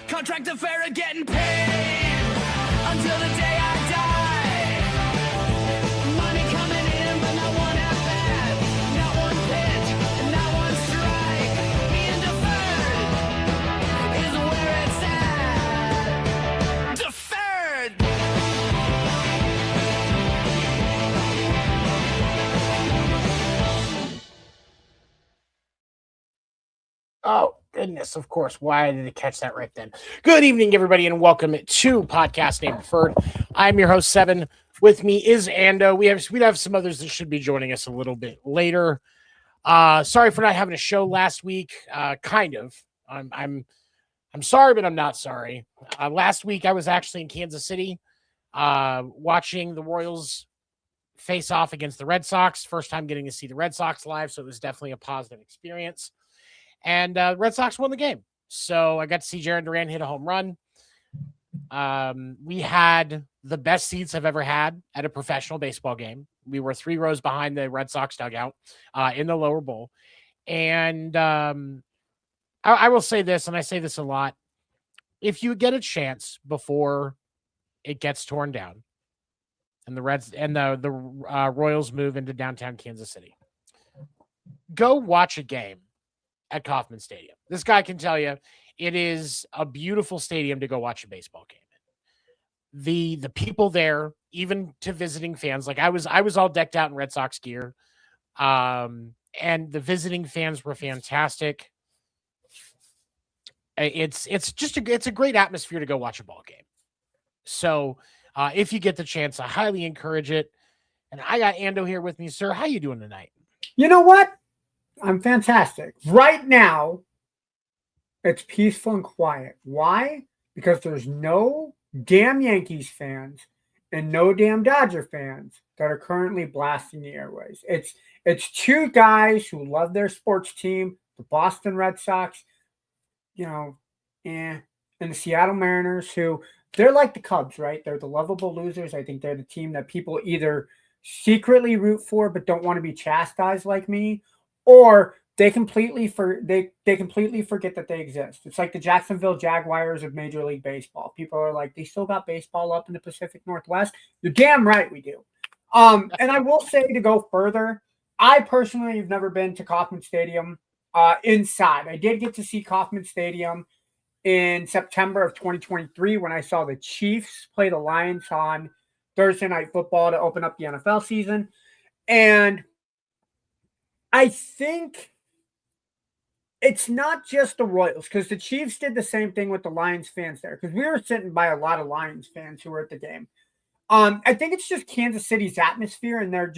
Contract affair and getting paid until the day I die. Money coming in, but not one at bat, not one pitch, and not one strike. Being deferred is where it's at. Deferred. Oh, goodness, of course. Why did I catch that right then? Good evening, everybody, and welcome to Podcast Name Deferred. I'm your host, Seven. With me is Ando. We have some others that should be joining us a little bit later. Sorry for not having a show last week. Kind of. I'm sorry, but I'm not sorry. Last week I was actually in Kansas City watching the Royals face off against the Red Sox. First time getting to see the Red Sox live, so it was definitely a positive experience. And Red Sox won the game. So I got to see Jarren Duran hit a home run. We had the best seats I've ever had at a professional baseball game. We were 3 rows behind the Red Sox dugout in the lower bowl. And I will say this, and I say this a lot. If you get a chance before it gets torn down and the Royals move into downtown Kansas City, go watch a game at Kauffman Stadium. This guy can tell you it is a beautiful stadium to go watch a baseball game in. The people there, even to visiting fans, like I was all decked out in Red Sox gear. And the visiting fans were fantastic. It's a great atmosphere to go watch a ball game. So if you get the chance, I highly encourage it. And I got Ando here with me, sir. How you doing tonight? You know what? I'm fantastic. Right now, it's peaceful and quiet. Why? Because there's no damn Yankees fans and no damn Dodger fans that are currently blasting the airways. It's 2 guys who love their sports team, the Boston Red Sox, and the Seattle Mariners, who they're like the Cubs, right? They're the lovable losers. I think they're the team that people either secretly root for but don't want to be chastised like me, or they completely forget that they exist. It's like the Jacksonville Jaguars of Major League Baseball. People are like, they still got baseball up in the Pacific Northwest. You're damn right we do. And I will say, to go further, I personally have never been to Kauffman Stadium inside. I did get to see Kauffman Stadium in September of 2023 when I saw the Chiefs play the Lions on Thursday Night Football to open up the NFL season. And I think it's not just the Royals, because the Chiefs did the same thing with the Lions fans there, because we were sitting by a lot of Lions fans who were at the game. I think it's just Kansas City's atmosphere and their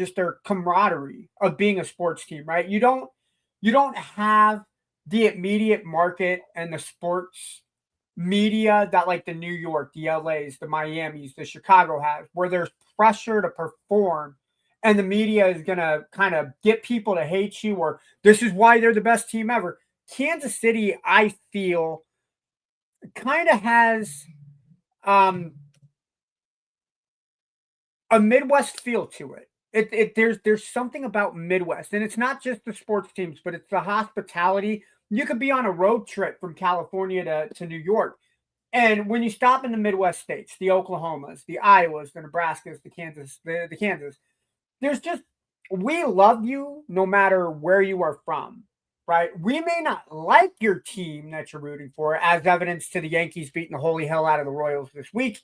camaraderie of being a sports team, right? You don't have the immediate market and the sports media that like the New York, the LAs, the Miamis, the Chicago have, where there's pressure to perform. And the media is going to kind of get people to hate you, or this is why they're the best team ever. Kansas City, I feel, kind of has a Midwest feel to it. There's something about Midwest, and it's not just the sports teams, but it's the hospitality. You could be on a road trip from California to New York, and when you stop in the Midwest states, the Oklahomas, the Iowas, the Nebraskas, the Kansas, there's just, we love you no matter where you are from, right? We may not like your team that you're rooting for, as evidence to the Yankees beating the holy hell out of the Royals this week.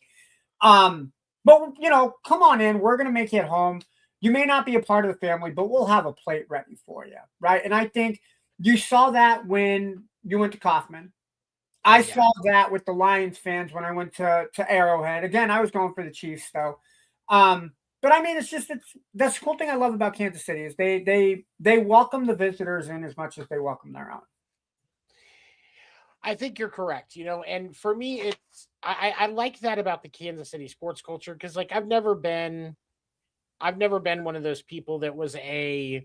But, come on in. We're going to make you at home. You may not be a part of the family, but we'll have a plate ready for you, right? And I think You saw that when you went to Kaufman. I saw that with the Lions fans when I went to Arrowhead. Again, I was going for the Chiefs though. But I mean, that's the cool thing I love about Kansas City is they welcome the visitors in as much as they welcome their own. I think you're correct, and for me, it's I like that about the Kansas City sports culture because like I've never been one of those people that was a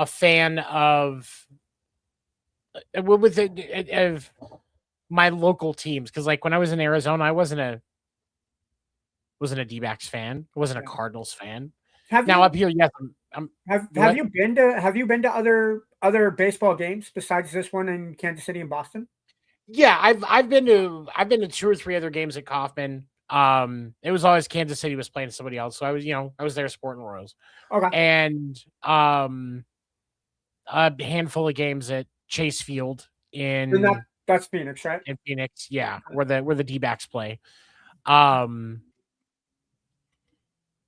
fan of of my local teams because like when I was in Arizona, I wasn't a D-backs fan. I wasn't a Cardinals fan. Up here, yes, have you been to other baseball games besides this one in Kansas City and Boston? Yeah, I've been to 2 or 3 other games at Kaufman. It was always Kansas City was playing somebody else, so I was there supporting the Royals. Okay, and a handful of games at Chase Field that's Phoenix, right? In Phoenix, yeah, where the D-backs play. I've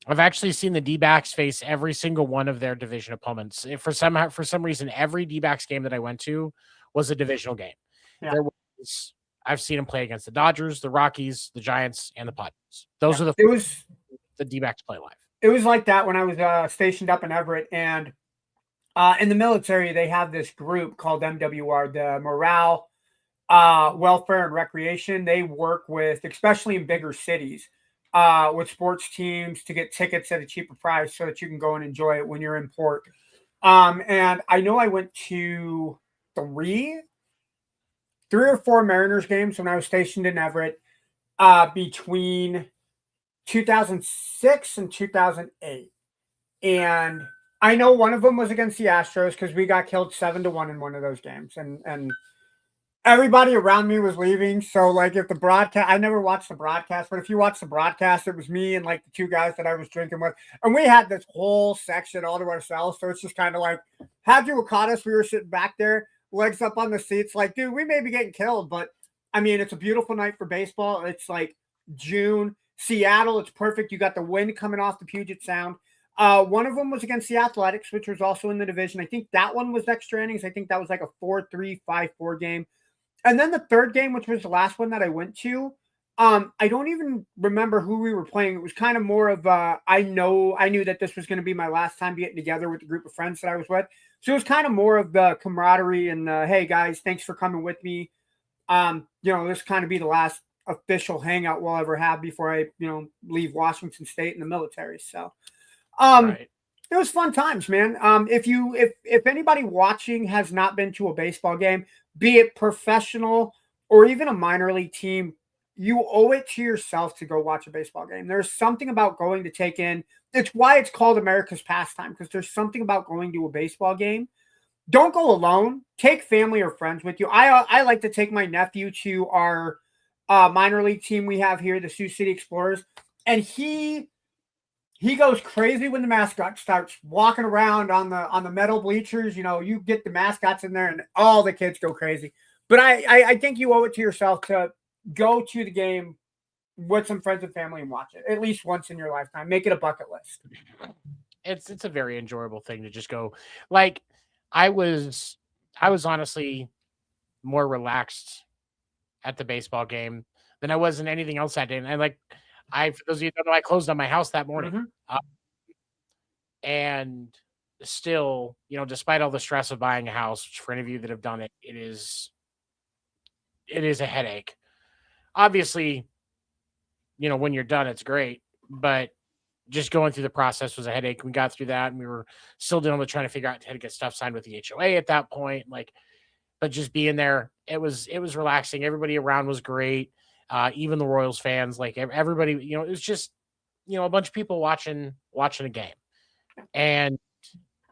actually seen the D-backs face every single one of their division opponents. For some reason, every D-backs game that I went to was a divisional game. Yeah. I've seen them play against the Dodgers, the Rockies, the Giants, and the Padres. Those are the D-backs play live. It was like that when I was stationed up in Everett, and in the military they have this group called MWR, the Morale, Welfare and Recreation. They work with, especially in bigger cities, with sports teams to get tickets at a cheaper price so that you can go and enjoy it when you're in port. And I know I went to 3 or 4 Mariners games when I was stationed in Everett between 2006 and 2008. And I know one of them was against the Astros because we got killed 7-1 in one of those games. And everybody around me was leaving. So, like, if the broadcast, I never watched the broadcast, but if you watch the broadcast, it was me and like the 2 guys that I was drinking with. And we had this whole section all to ourselves. So it's just kind of like, had you caught us, we were sitting back there, legs up on the seats, like, dude, we may be getting killed, but I mean, it's a beautiful night for baseball. It's like June, Seattle, it's perfect. You got the wind coming off the Puget Sound. One of them was against the Athletics, which was also in the division. I think that one was extra innings. I think that was like a 4-3, 5-4 game. And then the third game, which was the last one that I went to, I don't even remember who we were playing. It was kind of more of I knew that this was going to be my last time getting together with the group of friends that I was with. So it was kind of more of the camaraderie and hey guys, thanks for coming with me. This kind of be the last official hangout we'll ever have before I, leave Washington State in the military. So Right. It was fun times, man. If anybody watching has not been to a baseball game, be it professional or even a minor league team, you owe it to yourself to go watch a baseball game. There's something about going to take in. It's why it's called America's pastime, because there's something about going to a baseball game. Don't go alone. Take family or friends with you. I like to take my nephew to our minor league team we have here, the Sioux City Explorers, and he goes crazy when the mascot starts walking around on the metal bleachers. You get the mascots in there and all the kids go crazy. But I think you owe it to yourself to go to the game with some friends and family and watch it at least once in your lifetime. Make it a bucket list. It's a very enjoyable thing to just go. Like I was honestly more relaxed at the baseball game than I was in anything else that day. And for those of you who don't know, I closed on my house that morning. Mm-hmm. And still, despite all the stress of buying a house, which for any of you that have done it, it is a headache. Obviously, when you're done, it's great, but just going through the process was a headache. We got through that, and we were still dealing with trying to figure out how to get stuff signed with the HOA at that point. But just being there, it was relaxing. Everybody around was great. Even the Royals fans, like everybody, it was just, a bunch of people watching a game, and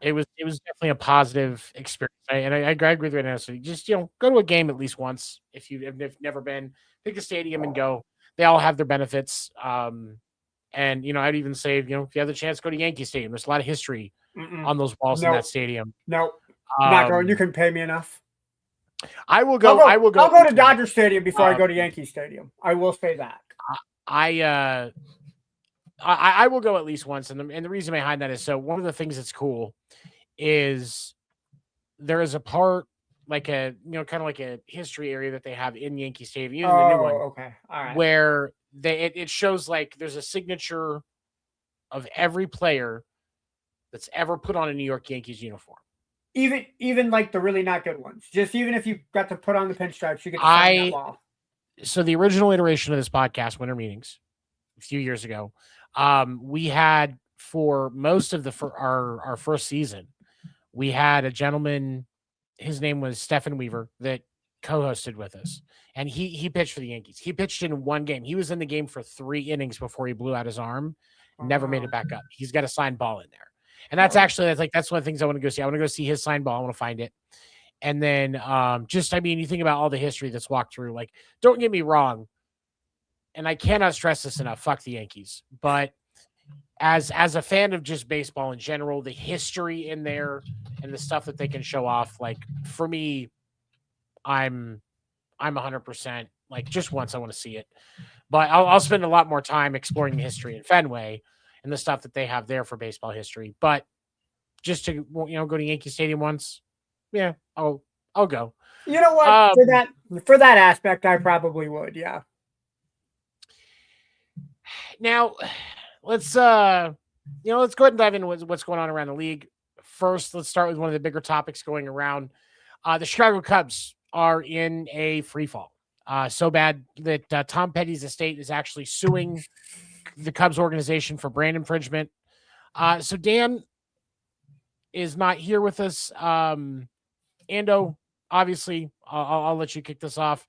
it was definitely a positive experience. I agree with you. So just, go to a game at least once if you've never been. Pick a stadium and go. They all have their benefits. And I'd even say, if you have the chance, go to Yankee Stadium. There's a lot of history on those walls in that stadium. No, not going. You can pay me enough. I will go. I'll go to Dodger Stadium before I go to Yankee Stadium. I will say that. I will go at least once, and the reason behind that is so one of the things that's cool is there is a part like a kind of like a history area that they have in Yankee Stadium, even the new one, okay. All right. where it shows like there's a signature of every player that's ever put on a New York Yankees uniform. Even like the really not good ones. Just even if you got to put on the pinstripes, you get to sign that wall. So the original iteration of this podcast, Winter Meetings, a few years ago, we had for most of our first season, we had a gentleman, his name was Stephen Weaver, that co-hosted with us, and he pitched for the Yankees. He pitched in one game. He was in the game for 3 innings before he blew out his arm, never made it back up. He's got a signed ball in there. And that's one of the things I want to go see. I want to go see his signed ball. I want to find it. And then you think about all the history that's walked through. Like, don't get me wrong, and I cannot stress this enough, fuck the Yankees. But as a fan of just baseball in general, the history in there and the stuff that they can show off, like, for me, I'm 100%, like, just once I want to see it. But I'll spend a lot more time exploring the history in Fenway and the stuff that they have there for baseball history. But just to go to Yankee Stadium once, yeah, I'll go. You know what? For that aspect, I probably would. Yeah. Now, let's go ahead and dive into what's going on around the league. First, let's start with one of the bigger topics going around. The Chicago Cubs are in a free fall. So bad that Tom Petty's estate is actually suing the Cubs organization for brand infringement. So Dan is not here with us. Ando, obviously, I'll let you kick this off.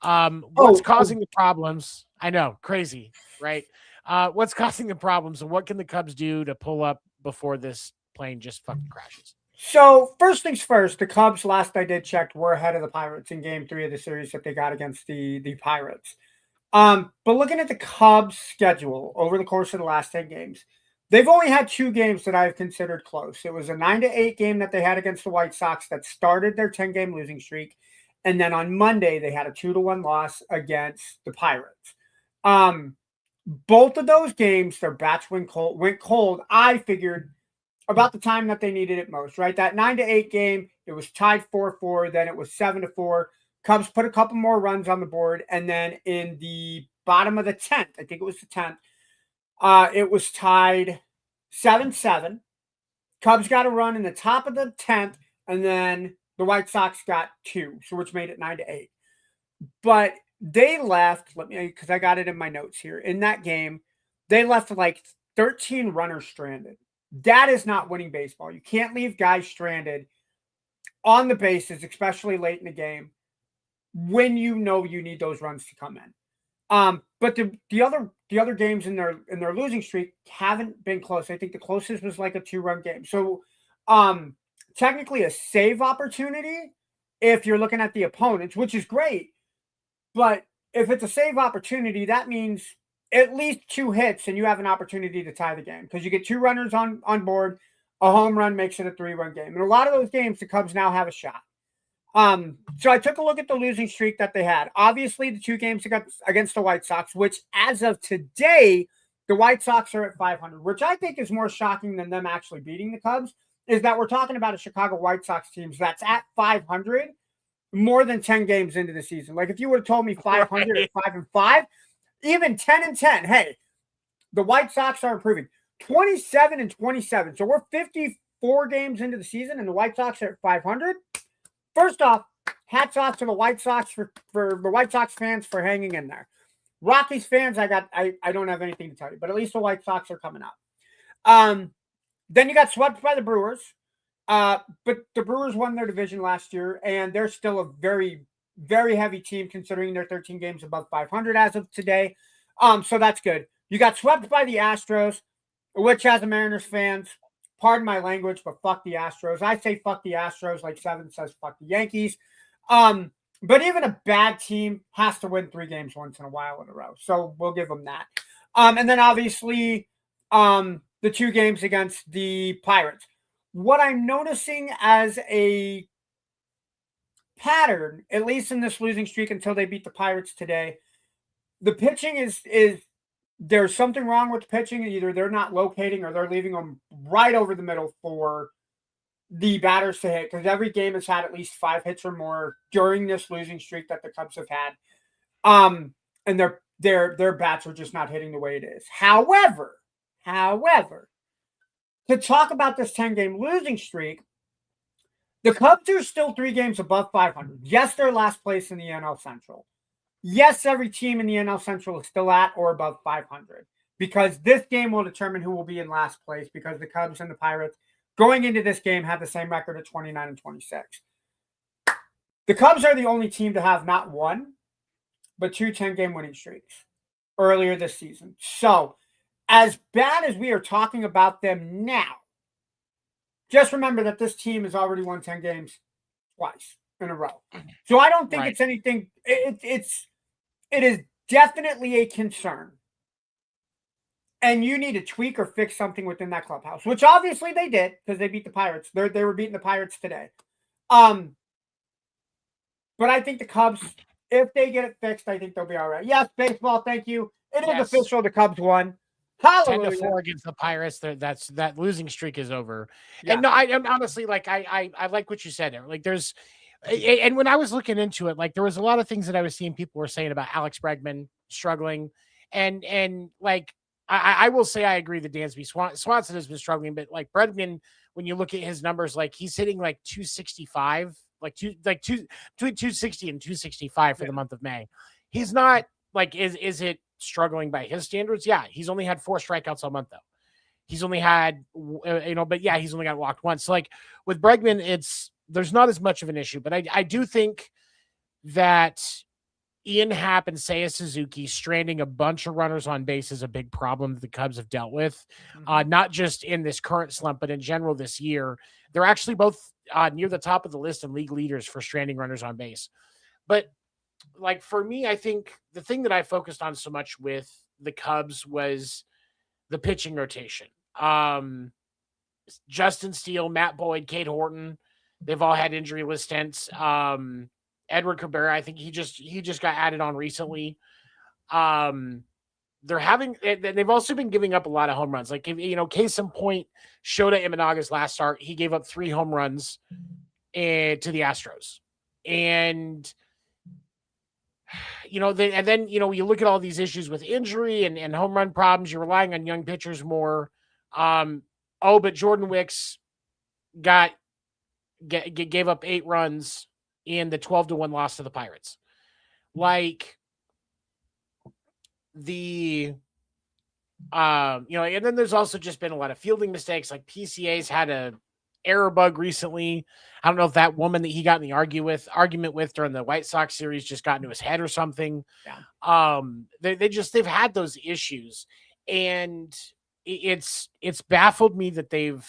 What's causing the problems? I know, crazy, right? What's causing the problems, and what can the Cubs do to pull up before this plane just fucking crashes? So first things first, the Cubs, last I did check, were ahead of the Pirates in Game 3 of the series that they got against the Pirates. But looking at the Cubs' schedule over the course of the last 10 games, they've only had 2 games that I've considered close. It was a 9-8 game that they had against the White Sox that started their 10-game losing streak. And then on Monday, they had a 2-1 loss against the Pirates. Both of those games, their bats went cold. I figured about the time that they needed it most, right? That 9-8 game, it was tied 4-4. Then it was 7-4. Cubs put a couple more runs on the board. And then in the bottom of the 10th, I think it was the 10th, it was tied 7-7. Cubs got a run in the top of the 10th, and then the White Sox got 2, so which made it 9-8. But they left, because I got it in my notes here. In that game, they left like 13 runners stranded. That is not winning baseball. You can't leave guys stranded on the bases, especially late in the game, when you know you need those runs to come in. But the other games in their losing streak haven't been close. I think the closest was like a 2-run game. So technically a save opportunity if you're looking at the opponents, which is great. But if it's a save opportunity, that means at least 2 hits and you have an opportunity to tie the game because you get 2 runners on board. A home run makes it a 3-run game. And a lot of those games, the Cubs now have a shot. So I took a look at the losing streak that they had. Obviously, the 2 games against the White Sox, which as of today, the White Sox are at 500, which I think is more shocking than them actually beating the Cubs, is that we're talking about a Chicago White Sox team that's at 500 more than 10 games into the season. Like if you would have told me 500 at 5-5, even 10-10, hey, the White Sox are improving. 27-27. So we're 54 games into the season and the White Sox are at 500. First off, hats off to the White Sox for the White Sox fans for hanging in there. Rockies fans, I don't have anything to tell you, but at least the White Sox are coming up. Then you got swept by the Brewers. But the Brewers won their division last year, and they're still a very, very heavy team considering they're 13 games above 500 as of today. So that's good. You got swept by the Astros, which as a Mariners fans, pardon my language, but fuck the Astros. I say fuck the Astros like Seven says fuck the Yankees. But even a bad team has to win 3 games once in a while in a row. So we'll give them that. And then obviously the 2 games against the Pirates. What I'm noticing as a pattern, at least in this losing streak until they beat the Pirates today, the pitching is there's something wrong with the pitching. Either they're not locating or they're leaving them right over the middle for the batters to hit, because every game has had at least 5 hits or more during this losing streak that the Cubs have had. And their bats are just not hitting the way it is. However, to talk about this 10-game losing streak, the Cubs are still 3 games above 500. Yes, they're last place in the NL Central. Yes, every team in the NL Central is still at or above 500, because this game will determine who will be in last place, because the Cubs and the Pirates going into this game have the same record of 29 and 26. The Cubs are the only team to have not one, but 2 10-game winning streaks earlier this season. So, as bad as we are talking about them now, just remember that this team has already won 10 games twice in a row. So I don't think it's anything. It is definitely a concern. And you need to tweak or fix something within that clubhouse, which obviously they did, because they beat the Pirates. They were beating the Pirates today. But I think the Cubs, if they get it fixed, I think they'll be all right. Yes, baseball, thank you. It is official. The Cubs won. Hallelujah. 10-4 against the Pirates. That losing streak is over. Yeah. And no, I'm honestly, like, I like what you said there. Like, there's, and when I was looking into it, like, there was a lot of things that I was seeing people were saying about Alex Bregman struggling, and like, I will say I agree that Dansby Swanson has been struggling, but like Bregman, when you look at his numbers, like he's hitting like 265, between 260 and 265 for the month of May. He's not like, is it struggling by his standards? Yeah, he's only had 4 strikeouts all month though. He's only had, but yeah, he's only got walked once. So like with Bregman, there's not as much of an issue, but I do think that Ian Happ and Seiya Suzuki stranding a bunch of runners on base is a big problem that the Cubs have dealt with, not just in this current slump, but in general this year. They're actually both near the top of the list and league leaders for stranding runners on base. But like for me, I think the thing that I focused on so much with the Cubs was the pitching rotation. Justin Steele, Matt Boyd, Cade Horton, they've all had injury list stints. Edward Cabrera, I think he just got added on recently. They've also been giving up a lot of home runs. Like, case in point, Shota Imanaga's last start, he gave up 3 home runs to the Astros. And, you look at all these issues with injury and home run problems. You're relying on young pitchers more. But Jordan Wicks gave up 8 runs in the 12-1 loss to the Pirates. Like and then there's also just been a lot of fielding mistakes. Like PCA's had a error bug recently. I don't know if that woman that he got in the argument with during the White Sox series just got into his head or something. Yeah. They've had those issues, and it's baffled me that they've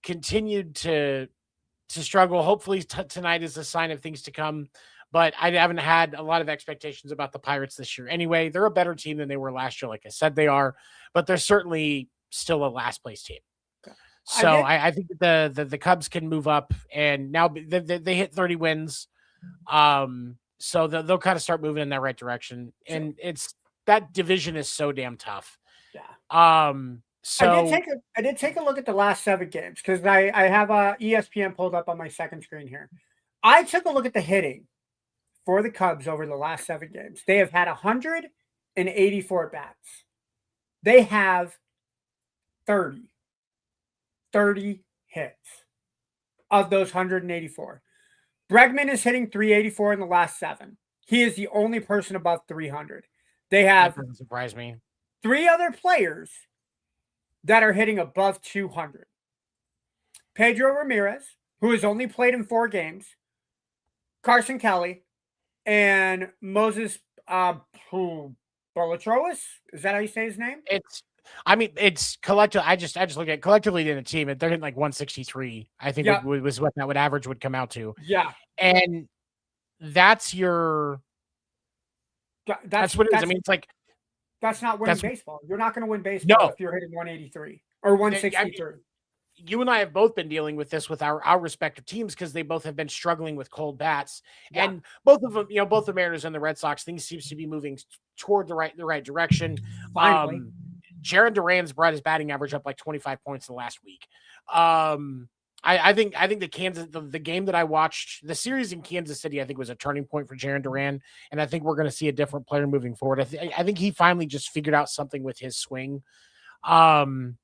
continued to struggle. Hopefully tonight is a sign of things to come, but I haven't had a lot of expectations about the Pirates this year. Anyway, they're a better team than they were last year. Like I said, they are, but they're certainly still a last place team. So I think that the Cubs can move up, and now they hit 30 wins. So they'll kind of start moving in that right direction. And that division is so damn tough. Yeah. So I did take a look at the last 7 games, because I have ESPN pulled up on my second screen here. I took a look at the hitting for the Cubs over the last 7 games. They have had 184 bats. They have 30 hits of those 184. Bregman is hitting 384 in the last 7. He is the only person above 300. They have, that doesn't surprise me, 3 other players that are hitting above 200. Pedro Ramirez, who has only played in 4 games, Carson Kelly, and Moses Balatroas. Is that how you say his name? It's collective. I just look at collectively in a team, they're hitting like 163. I think was what that would average would come out to. Yeah, and that's what it is. I mean, it's like that's not winning baseball. You're not going to win baseball if you're hitting 183 or 163. You and I have both been dealing with this with our respective teams, because they both have been struggling with cold bats, and both of them, both the Mariners and the Red Sox, things seems to be moving toward the right direction. Jaron Duran's brought his batting average up like 25 points in the last week. I think the game that I watched, the series in Kansas City, I think was a turning point for Jarren Duran, and I think we're going to see a different player moving forward. I think he finally just figured out something with his swing, and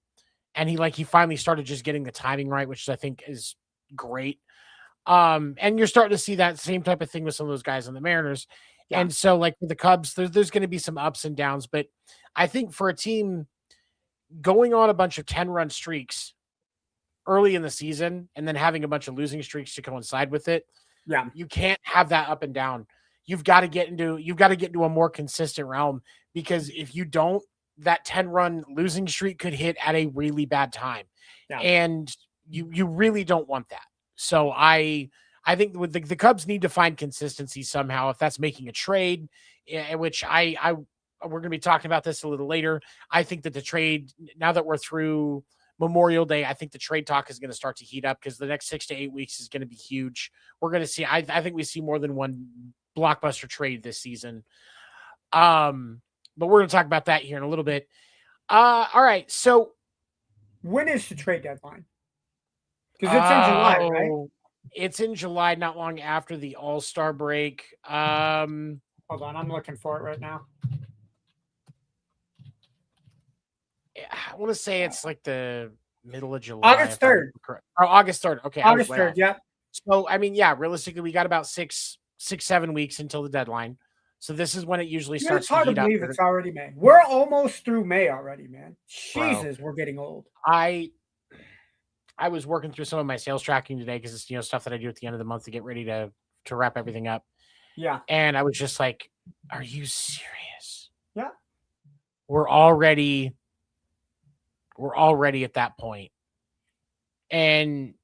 he finally started just getting the timing right, which I think is great. And you're starting to see that same type of thing with some of those guys on the Mariners. Yeah. And so, like with the Cubs, there's going to be some ups and downs, but I think for a team going on a bunch of 10-run streaks early in the season and then having a bunch of losing streaks to coincide with it, Yeah. you can't have that up and down. You've got to get into a more consistent realm, because if you don't, that 10-run losing streak could hit at a really bad time. Yeah. And you really don't want that. So I think with the Cubs need to find consistency somehow. If that's making a trade, which we're going to be talking about this a little later. I think that the trade, now that we're through Memorial Day, I think the trade talk is going to start to heat up, because the next 6 to 8 weeks is going to be huge. We're going to see, I think we see more than one blockbuster trade this season. But we're going to talk about that here in a little bit. All right. So when is the trade deadline? Because it's in July, right? It's in July, not long after the All-Star break. Hold on, I'm looking for it right now. I want to say it's like the middle of July. August 3rd. Oh, August 3rd. Okay. August 3rd, yeah. So, I mean, yeah, realistically, we got about 7 weeks until the deadline. So this is when it usually starts. It's hard to believe it's already May. We're almost through May already, man. Jesus, we're getting old. I was working through some of my sales tracking today, because it's stuff that I do at the end of the month to get ready to wrap everything up. Yeah. And I was just like, are you serious? Yeah. We're already at that point. And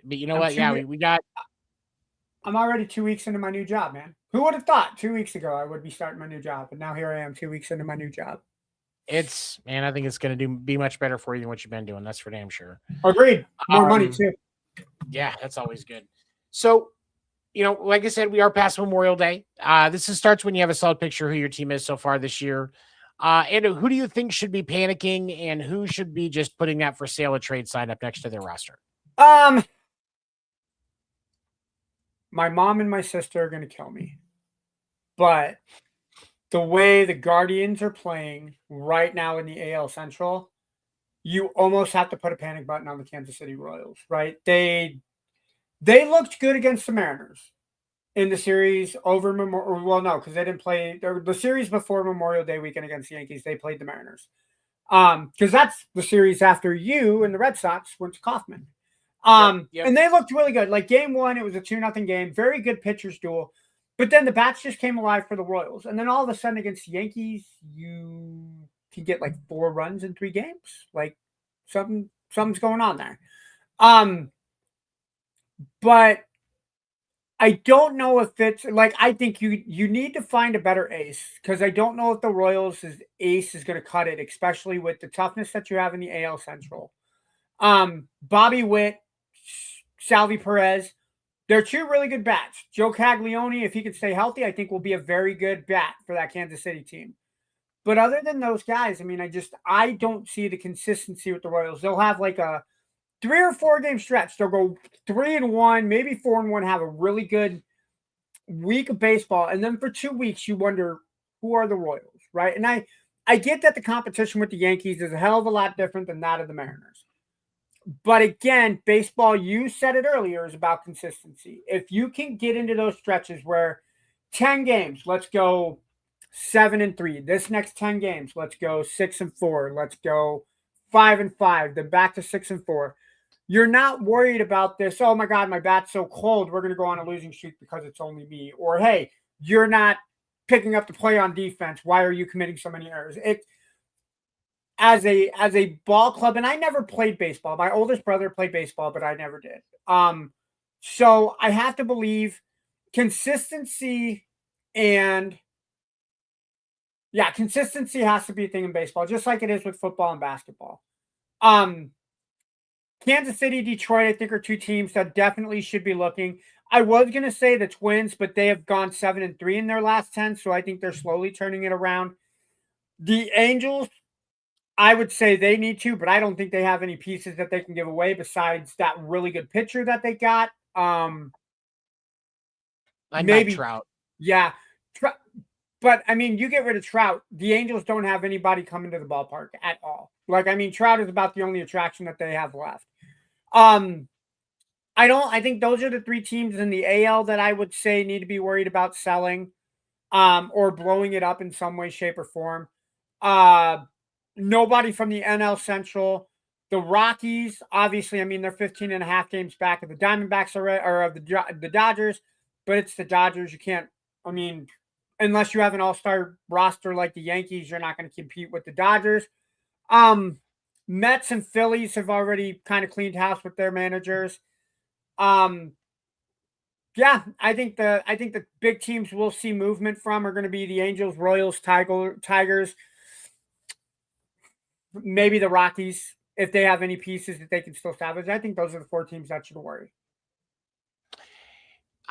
but you know what? Yeah, we got. I'm already 2 weeks into my new job, man. Who would have thought 2 weeks ago I would be starting my new job? But now here I am 2 weeks into my new job. I think it's going to be much better for you than what you've been doing. That's for damn sure. Agreed. More money too. Yeah, that's always good. So, like I said, we are past Memorial Day. This starts when you have a solid picture of who your team is so far this year. And who do you think should be panicking, and who should be just putting that for sale or trade sign up next to their roster? My mom and my sister are going to kill me. But the way the Guardians are playing right now in the AL Central, you almost have to put a panic button on the Kansas City Royals, right? They looked good against the Mariners in the series over Memorial. Well, no, because they didn't play the series before Memorial Day weekend against the Yankees. They played the Mariners. Because that's the series after you and the Red Sox went to Kauffman. Yep. And they looked really good. Like game one, it was a 2-0 game. Very good pitchers duel. But then the bats just came alive for the Royals. And then all of a sudden against the Yankees, you can get like 4 runs in 3 games. Like something's going on there. But I don't know if it's like, I think you need to find a better ace, because I don't know if the Royals' ace is going to cut it, especially with the toughness that you have in the AL Central. Bobby Witt, Salvi Perez, they're 2 really good bats. Joe Caglione, if he can stay healthy, I think will be a very good bat for that Kansas City team. But other than those guys, I mean, I don't see the consistency with the Royals. They'll have like a 3 or 4 game stretch. They'll go 3-1, maybe 4-1, have a really good week of baseball. And then for 2 weeks, you wonder, who are the Royals, right? And I get that the competition with the Yankees is a hell of a lot different than that of the Mariners. But again, baseball, you said it earlier, is about consistency. If you can get into those stretches where 10 games, let's go 7-3. This next 10 games, let's go 6-4. Let's go 5-5. Then back to 6-4. You're not worried about this. Oh my God, my bat's so cold. We're going to go on a losing streak because it's only me. Or hey, you're not picking up the play on defense. Why are you committing so many errors? As a ball club, and I never played baseball. My oldest brother played baseball, but I never did. So I have to believe consistency consistency has to be a thing in baseball, just like it is with football and basketball. Kansas City, Detroit, I think, are 2 teams that definitely should be looking. I was going to say the Twins, but they have gone 7-3 in their last 10, so I think they're slowly turning it around. The Angels, I would say they need to, but I don't think they have any pieces that they can give away besides that really good pitcher that they got. Like Maybe, Mike Trout. yeah. But I mean, you get rid of Trout, the Angels don't have anybody coming to the ballpark at all. Like, I mean, Trout is about the only attraction that they have left. I think those are the three teams in the AL that I would say need to be worried about selling, or blowing it up in some way, shape, or form. Nobody from the NL Central. The Rockies, obviously, I mean, they're 15 and a half games back of the Diamondbacks or of the Dodgers, but it's the Dodgers. You can't, I mean, unless you have an all-star roster like the Yankees, you're not going to compete with the Dodgers. Mets and Phillies have already kind of cleaned house with their managers. Yeah, I think the big teams we'll see movement from are going to be the Angels, Royals, Tigers, maybe the Rockies if they have any pieces that they can still salvage. I think those are the four teams that should worry.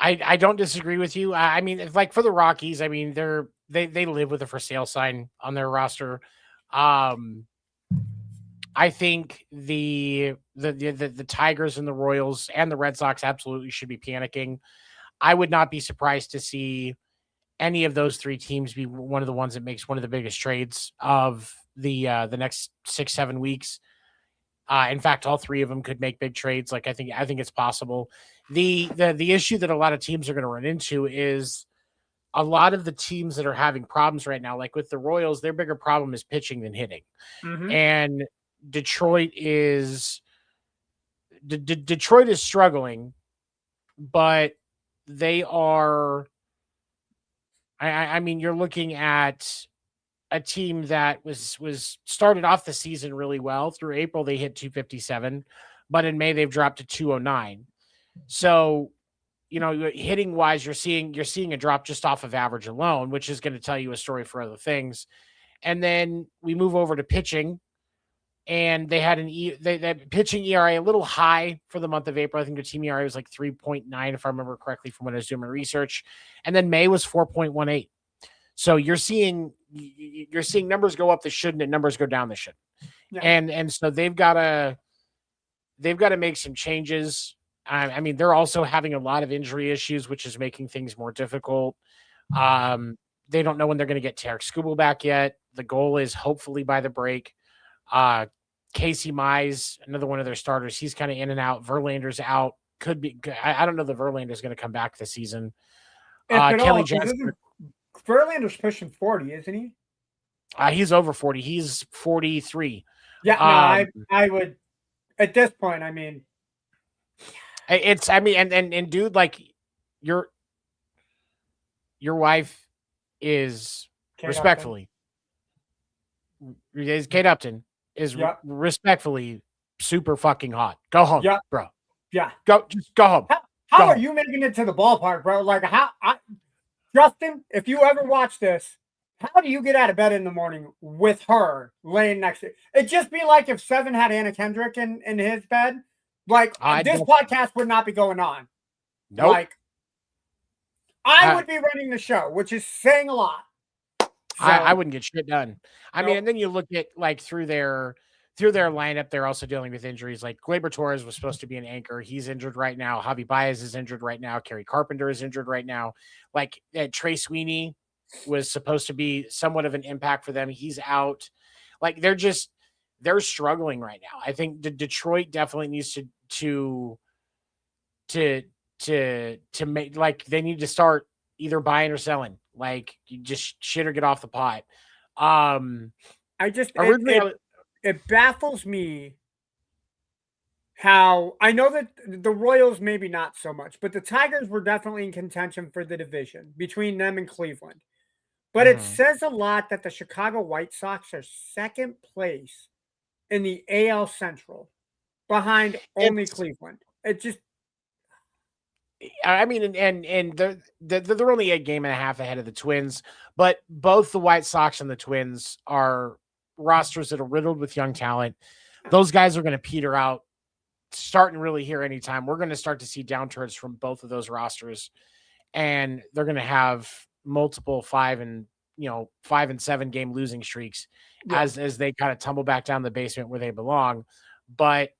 I don't disagree with you. I mean, if, like for the Rockies, I mean they live with a for sale sign on their roster. I think the Tigers and the Royals and the Red Sox absolutely should be panicking. I would not be surprised to see any of those three teams be one of the ones that makes one of the biggest trades of the next 6-7 weeks. In fact, all three of them could make big trades. Like I think it's possible. The issue that a lot of teams are going to run into is a lot of the teams that are having problems right now, like with the Royals, their bigger problem is pitching than hitting. Mm-hmm. And Detroit is struggling, but they are. I mean, you're looking at a team that was started off the season really well. Through April, they hit 257, but in May they've dropped to 209. So, hitting wise, you're seeing a drop just off of average alone, which is going to tell you a story for other things. And then we move over to pitching, and they had that pitching ERA a little high for the month of April. I think the team ERA was like 3.9, if I remember correctly from when I was doing my research. And then May was 4.18. So you're seeing numbers go up that shouldn't, and numbers go down that shouldn't. Yeah. And so they've got to make some changes. I mean, they're also having a lot of injury issues, which is making things more difficult. They don't know when they're going to get Tarek Skubal back yet. The goal is hopefully by the break. Casey Mize, another one of their starters, he's kind of in and out. Verlander's out. Could be. I don't know that Verlander's going to come back this season. Kelly Jansen. Verlander's pushing 40, isn't he? He's over 40. He's 43. Yeah, no, I would at this point. I mean, and dude, like your wife is Kate respectfully is Kate Upton is respectfully super fucking hot. Go home, bro. Yeah, just go home. How are you making it to the ballpark, bro? Like Justin, if you ever watch this, how do you get out of bed in the morning with her laying next to you? It'd just be like if Seven had Anna Kendrick in his bed. Like, this podcast would not be going on. Nope. Like, I would be running the show, which is saying a lot. So, I wouldn't get shit done. I mean, and then you look at, like, through their lineup, they're also dealing with injuries. Like, Gleyber Torres was supposed to be an anchor. He's injured right now. Javi Baez is injured right now. Kerry Carpenter is injured right now. Like, Trey Sweeney was supposed to be somewhat of an impact for them. He's out. Like, they're struggling right now. I think Detroit definitely needs to make, like, they need to start either buying or selling. Like, you just shit or get off the pot. It baffles me how I know that the Royals maybe not so much, but the Tigers were definitely in contention for the division between them and Cleveland. But it says a lot that the Chicago White Sox are second place in the AL Central behind only Cleveland. It just, I mean, and they're only a game and a half ahead of the Twins, but both the White Sox and the Twins are rosters that are riddled with young talent. Those guys are going to peter out starting really here anytime. We're going to start to see downturns from both of those rosters, and they're going to have multiple 5 and 5 and 7 game losing streaks as they kind of tumble back down the basement where they belong. But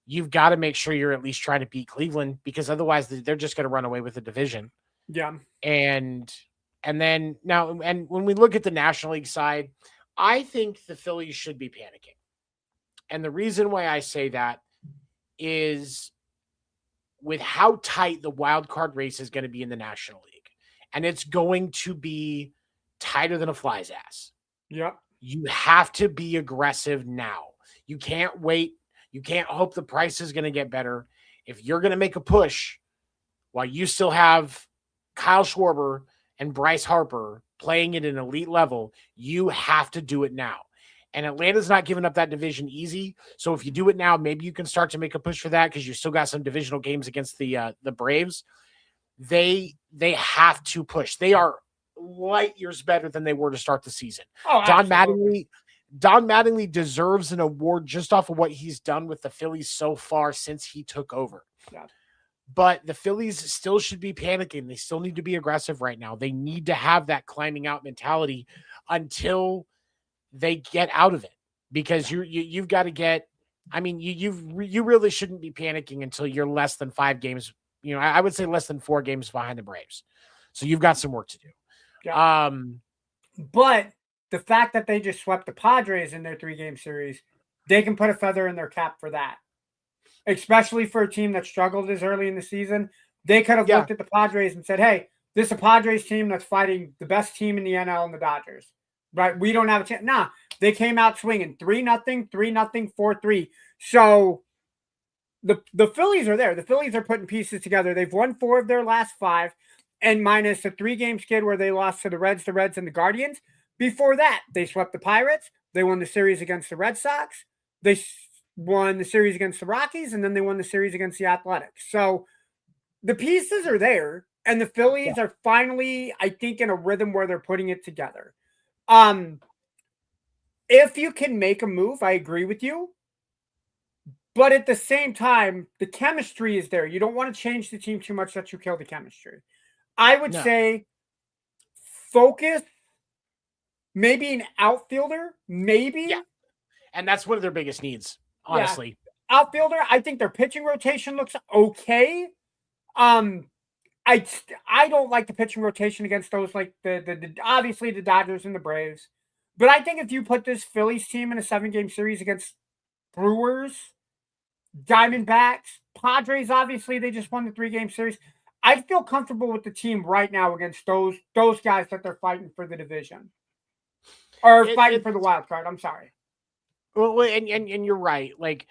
you've got to make sure you're at least trying to beat Cleveland, because otherwise they're just going to run away with the division. Yeah. And then now, and when we look at the National League side, I think the Phillies should be panicking. And the reason why I say that is with how tight the wild card race is going to be in the National League. And it's going to be tighter than a fly's ass. Yep. You have to be aggressive now. You can't wait. You can't hope the price is going to get better. If you're going to make a push while you still have Kyle Schwarber and Bryce Harper playing at an elite level, you have to do it now. And Atlanta's not giving up that division easy. So if you do it now, maybe you can start to make a push for that, because you still got some divisional games against the Braves. They have to push. They are light years better than they were to start the season. Oh, Don Mattingly deserves an award just off of what he's done with the Phillies so far since he took over. Yeah. But the Phillies still should be panicking. They still need to be aggressive right now. They need to have that climbing out mentality until they get out of it, because you've got to get. I mean, you really shouldn't be panicking until you're less than 5 games. I would say less than 4 games behind the Braves. So you've got some work to do. Yeah. But the fact that they just swept the Padres in their 3-game series, they can put a feather in their cap for that. Especially for a team that struggled as early in the season. They could have looked at the Padres and said, hey, this is a Padres team that's fighting the best team in the NL and the Dodgers. Right? We don't have a chance. Nah, they came out swinging 3-0, 3-0, 4-3. So the Phillies are there. The Phillies are putting pieces together. They've won 4 of their last 5, and minus a 3-game skid where they lost to the Reds, and the Guardians. Before that, they swept the Pirates. They won the series against the Red Sox. They won the series against the Rockies, and then they won the series against the Athletics. So the pieces are there, and the Phillies are finally, I think, in a rhythm where they're putting it together. If you can make a move, I agree with you. But at the same time, the chemistry is there. You don't want to change the team too much that you kill the chemistry. I would say focus, maybe an outfielder, maybe. Yeah. And that's one of their biggest needs, honestly. Yeah. Outfielder, I think their pitching rotation looks okay. I don't like the pitching rotation against those, like the obviously the Dodgers and the Braves. But I think if you put this Phillies team in a 7-game series against Brewers, Diamondbacks, Padres, obviously they just won the 3-game series. I feel comfortable with the team right now against those guys that they're fighting for the division. Or fighting for the wild card. I'm sorry. Well, and you're right. Like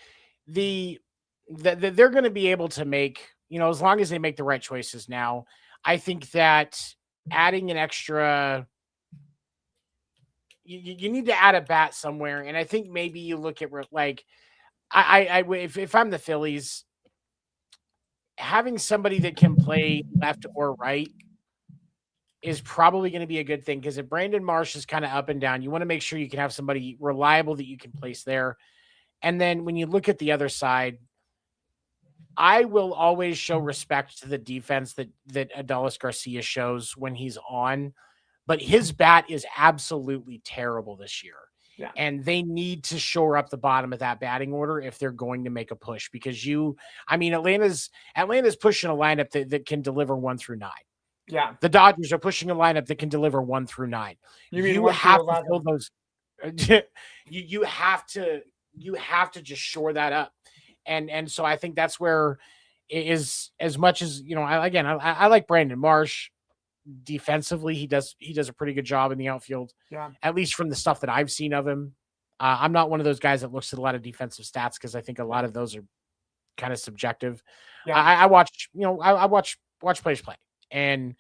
they're going to be able to make, as long as they make the right choices now. I think that adding an extra, you need to add a bat somewhere. And I think maybe you look at like, if I'm the Phillies, having somebody that can play left or right is probably going to be a good thing, because if Brandon Marsh is kind of up and down, you want to make sure you can have somebody reliable that you can place there. And then when you look at the other side, I will always show respect to the defense that Adolis Garcia shows when he's on, but his bat is absolutely terrible this year. Yeah. And they need to shore up the bottom of that batting order if they're going to make a push, because Atlanta's pushing a lineup that can deliver 1 through 9. Yeah. The Dodgers are pushing a lineup that can deliver 1 through 9. You have to fill those. You have to just shore that up. And so I think that's where it is, as much as, I like Brandon Marsh defensively. He does a pretty good job in the outfield. Yeah. At least from the stuff that I've seen of him. I'm not one of those guys that looks at a lot of defensive stats, because I think a lot of those are kind of subjective. Yeah. I watch players play, and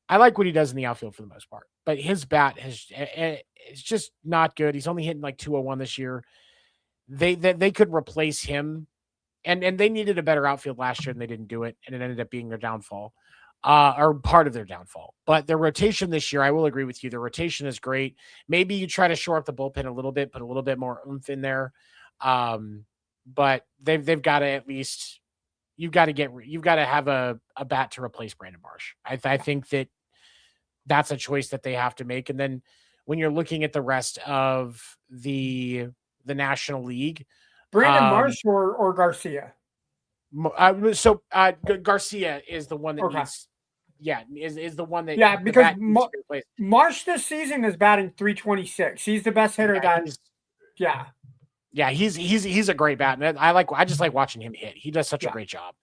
I like what he does in the outfield for the most part, but his bat it's just not good. He's only hitting like 201 this year. They could replace him, and they needed a better outfield last year, and they didn't do it, and it ended up being their downfall, or part of their downfall. But their rotation this year, I will agree with you. The rotation is great. Maybe you try to shore up the bullpen a little bit, put a little bit more oomph in there. But they've got to at least, you've got to have a bat to replace Brandon Marsh. I think that that's a choice that they have to make. And then when you're looking at the rest of the National League, Brandon Marsh or Garcia. Garcia is the one that Okay. needs. Yeah, is the one that. Yeah, the because bat needs to be replaced. Marsh this season is batting .326. He's the best hitter Yeah, he's a great bat. And I just like watching him hit. He does such a great job.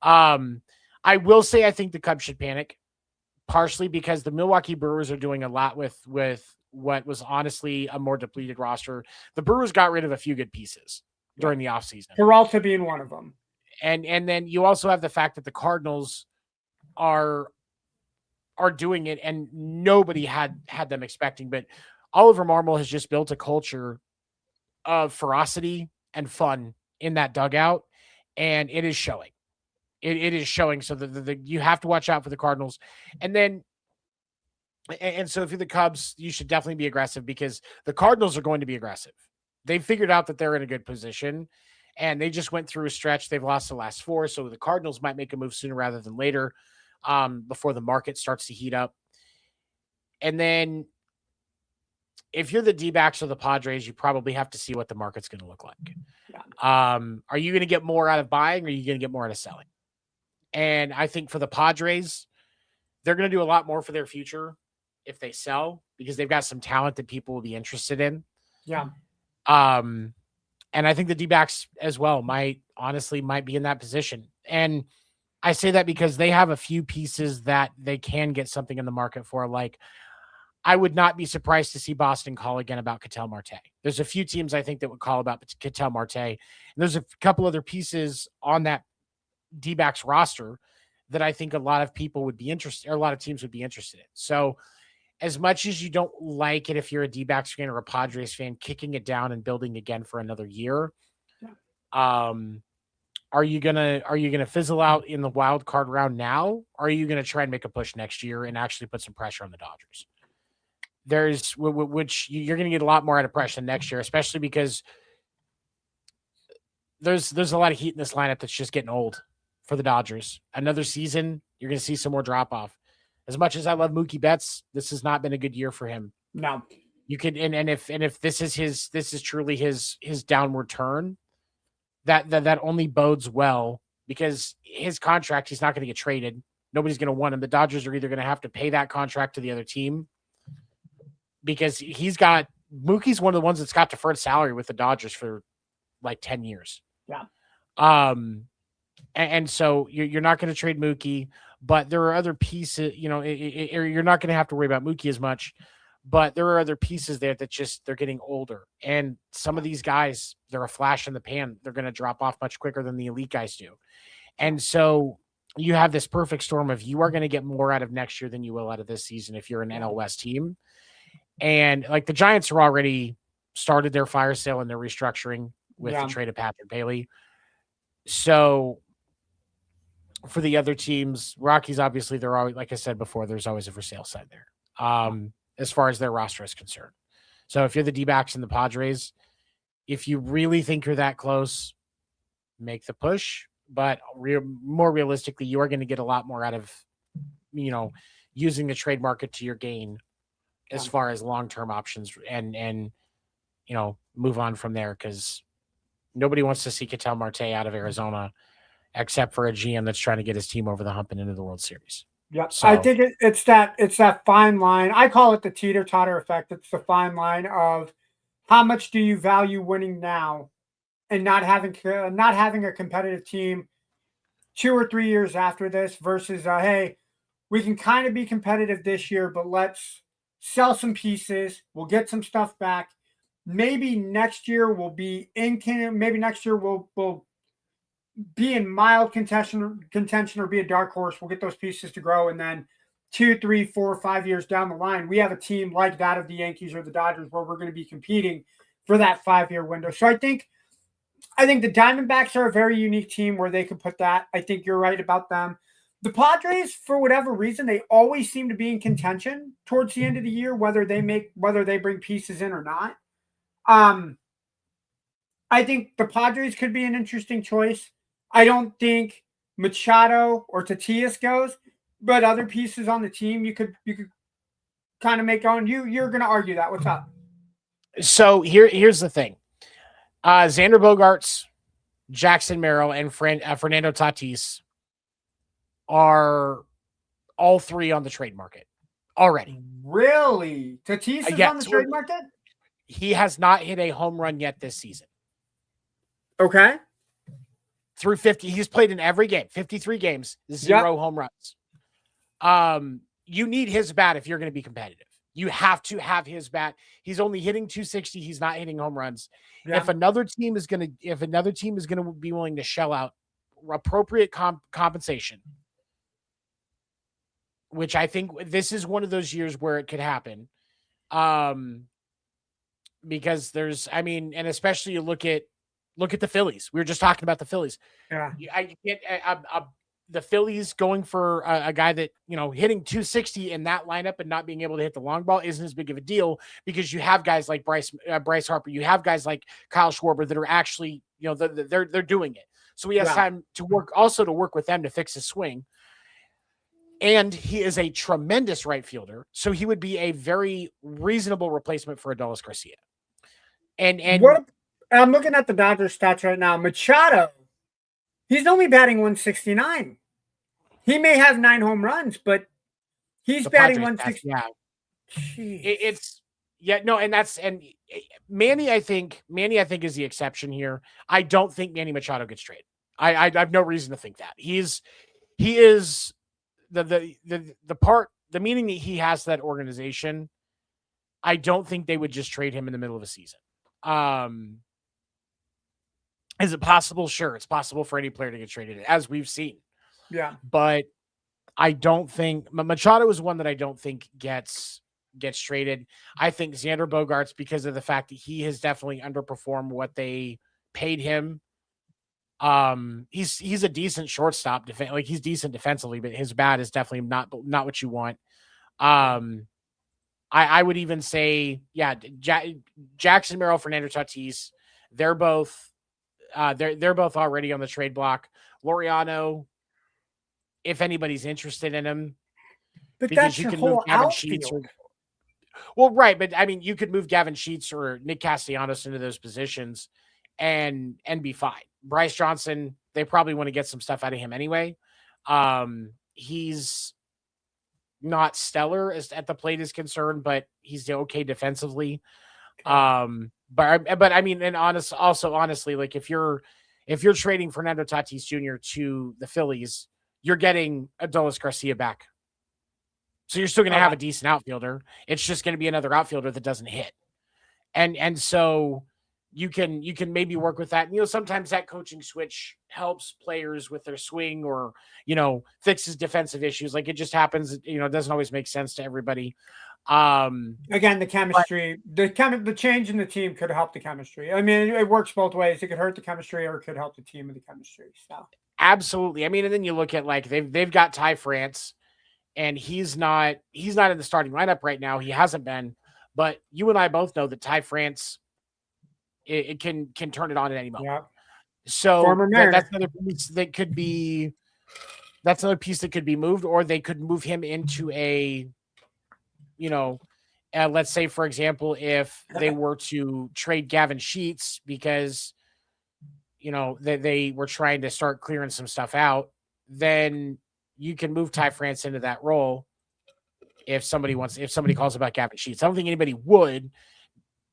I will say I think the Cubs should panic, partially because the Milwaukee Brewers are doing a lot with what was honestly a more depleted roster. The Brewers got rid of a few good pieces during the offseason. Peralta being one of them. And then you also have the fact that the Cardinals are doing it, and nobody had them expecting. But Oliver Marmol has just built a culture of ferocity and fun in that dugout, and it is showing. It is showing. So you have to watch out for the Cardinals. And so if you're the Cubs, you should definitely be aggressive, because the Cardinals are going to be aggressive. They've figured out that they're in a good position, and they just went through a stretch. They've lost the last 4. So the Cardinals might make a move sooner rather than later, before the market starts to heat up. And then if you're the D-backs or the Padres, you probably have to see what the market's going to look like. Yeah. Are you going to get more out of buying, or are you going to get more out of selling? And I think for the Padres, they're going to do a lot more for their future if they sell, because they've got some talent that people will be interested in. Yeah. And I think the D-backs as well might be in that position. And I say that because they have a few pieces that they can get something in the market for. Like, I would not be surprised to see Boston call again about Ketel Marte. There's a few teams I think that would call about Ketel Marte. And there's a couple other pieces on that D-backs roster that I think a lot of people would be interested, or a lot of teams would be interested in. So as much as you don't like it, if you're a D-backs fan or a Padres fan, kicking it down and building again for another year, are you gonna fizzle out in the wild card round now? Or are you gonna try and make a push next year and actually put some pressure on the Dodgers? You're gonna get a lot more out of pressure next year, especially because there's a lot of heat in this lineup that's just getting old for the Dodgers. Another season, you're gonna see some more drop off. As much as I love Mookie Betts, this has not been a good year for him. No. You could and if this is truly his downward turn, that only bodes well, because his contract, he's not going to get traded. Nobody's going to want him. The Dodgers are either going to have to pay that contract to the other team, because Mookie's one of the ones that's got deferred salary with the Dodgers for like 10 years. Yeah. And so you're not going to trade Mookie, but there are other pieces, you're not going to have to worry about Mookie as much, but there are other pieces there that they're getting older. And some of these guys, they're a flash in the pan. They're going to drop off much quicker than the elite guys do. And so you have this perfect storm of, you are going to get more out of next year than you will out of this season if you're an NL West team. And like the Giants are already started their fire sale and their restructuring with the trade of Patrick Bailey. So for the other teams, Rockies, obviously, they're always, like I said before, there's always a for sale sign there. As far as their roster is concerned. So if you're the D-backs and the Padres, if you really think you're that close, make the push. But more realistically, you are going to get a lot more out of, using the trade market to your gain as far as long-term options, and move on from there, because nobody wants to see Ketel Marte out of Arizona, except for a GM that's trying to get his team over the hump and into the World Series. Yeah, so, I think it's that fine line. I call it the teeter-totter effect. It's the fine line of how much do you value winning now, and not having a competitive team 2 or 3 years after this, versus hey, we can kind of be competitive this year, but let's sell some pieces. We'll get some stuff back. Maybe next year we'll be in. Maybe next year we'll be in mild contention or be a dark horse. We'll get those pieces to grow, and then 2, 3, 4, 5 years down the line, we have a team like that of the Yankees or the Dodgers where we're going to be competing for that 5-year window. So I think the Diamondbacks are a very unique team where they can put that. I think you're right about them. The Padres, for whatever reason, they always seem to be in contention towards the end of the year, whether they bring pieces in or not. I think the Padres could be an interesting choice. I don't think Machado or Tatis goes, but other pieces on the team you could kind of make on you're going to argue that. What's up? So here's the thing. Xander Bogaerts, Jackson Merrill, and Fernando Tatis are all three on the trade market already. Really? Tatis is on the trade market? He has not hit a home run yet this season. Okay. Through 50, he's played in every game, 53 games, 0 home runs. You need his bat if you're going to be competitive. You have to have his bat. He's only hitting 260. He's not hitting home runs. Yeah. If another team is going to be willing to shell out appropriate compensation, which I think this is one of those years where it could happen. Because and especially you look at the Phillies. We were just talking about the Phillies. Yeah. I get the Phillies going for a guy that, hitting 260 in that lineup and not being able to hit the long ball isn't as big of a deal because you have guys like Bryce Harper. You have guys like Kyle Schwarber that are actually, they're doing it. So he has time to work with them to fix his swing. And he is a tremendous right fielder. So he would be a very reasonable replacement for Adolis Garcia. And I'm looking at the Dodgers stats right now. Machado, he's only batting 169. He may have 9 home runs, but he's batting 169. Yeah. Manny, I think is the exception here. I don't think Manny Machado gets traded. I have no reason to think that. He is the meaning that he has to that organization. I don't think they would just trade him in the middle of a season. Is it possible? Sure. It's possible for any player to get traded, as we've seen. Yeah. But I don't think Machado is one that I don't think gets traded. I think Xander Bogaerts, because of the fact that he has definitely underperformed what they paid him. He's a decent shortstop. He's decent defensively, but his bat is definitely not what you want. I would even say, Jackson Merrill, Fernando Tatis, they're both already on the trade block. Laureano, if anybody's interested in him, but that's your whole outfield. Well, right, but you could move Gavin Sheets or Nick Castellanos into those positions and be fine. Bryce Johnson, they probably want to get some stuff out of him anyway. He's not stellar at the plate is concerned, but he's okay defensively. Honestly, like if you're trading Fernando Tatis Jr. to the Phillies, you're getting Adolis Garcia back. So you're still going to have a decent outfielder. It's just going to be another outfielder that doesn't hit. And so you can maybe work with that. And, sometimes that coaching switch helps players with their swing or, fixes defensive issues. Like it just happens, it doesn't always make sense to everybody. Again, the chemistry, the change in the team could help the chemistry. It works both ways. It could hurt the chemistry or it could help the team with the chemistry. So absolutely. And then you look at they've got Ty France and he's not in the starting lineup right now. He hasn't been, but you and I both know that Ty France, it can turn it on at any moment. Yep. So that's another piece that could be moved, or they could move him into a, let's say, for example, if they were to trade Gavin Sheets because, they were trying to start clearing some stuff out, then you can move Ty France into that role. If somebody calls about Gavin Sheets, I don't think anybody would,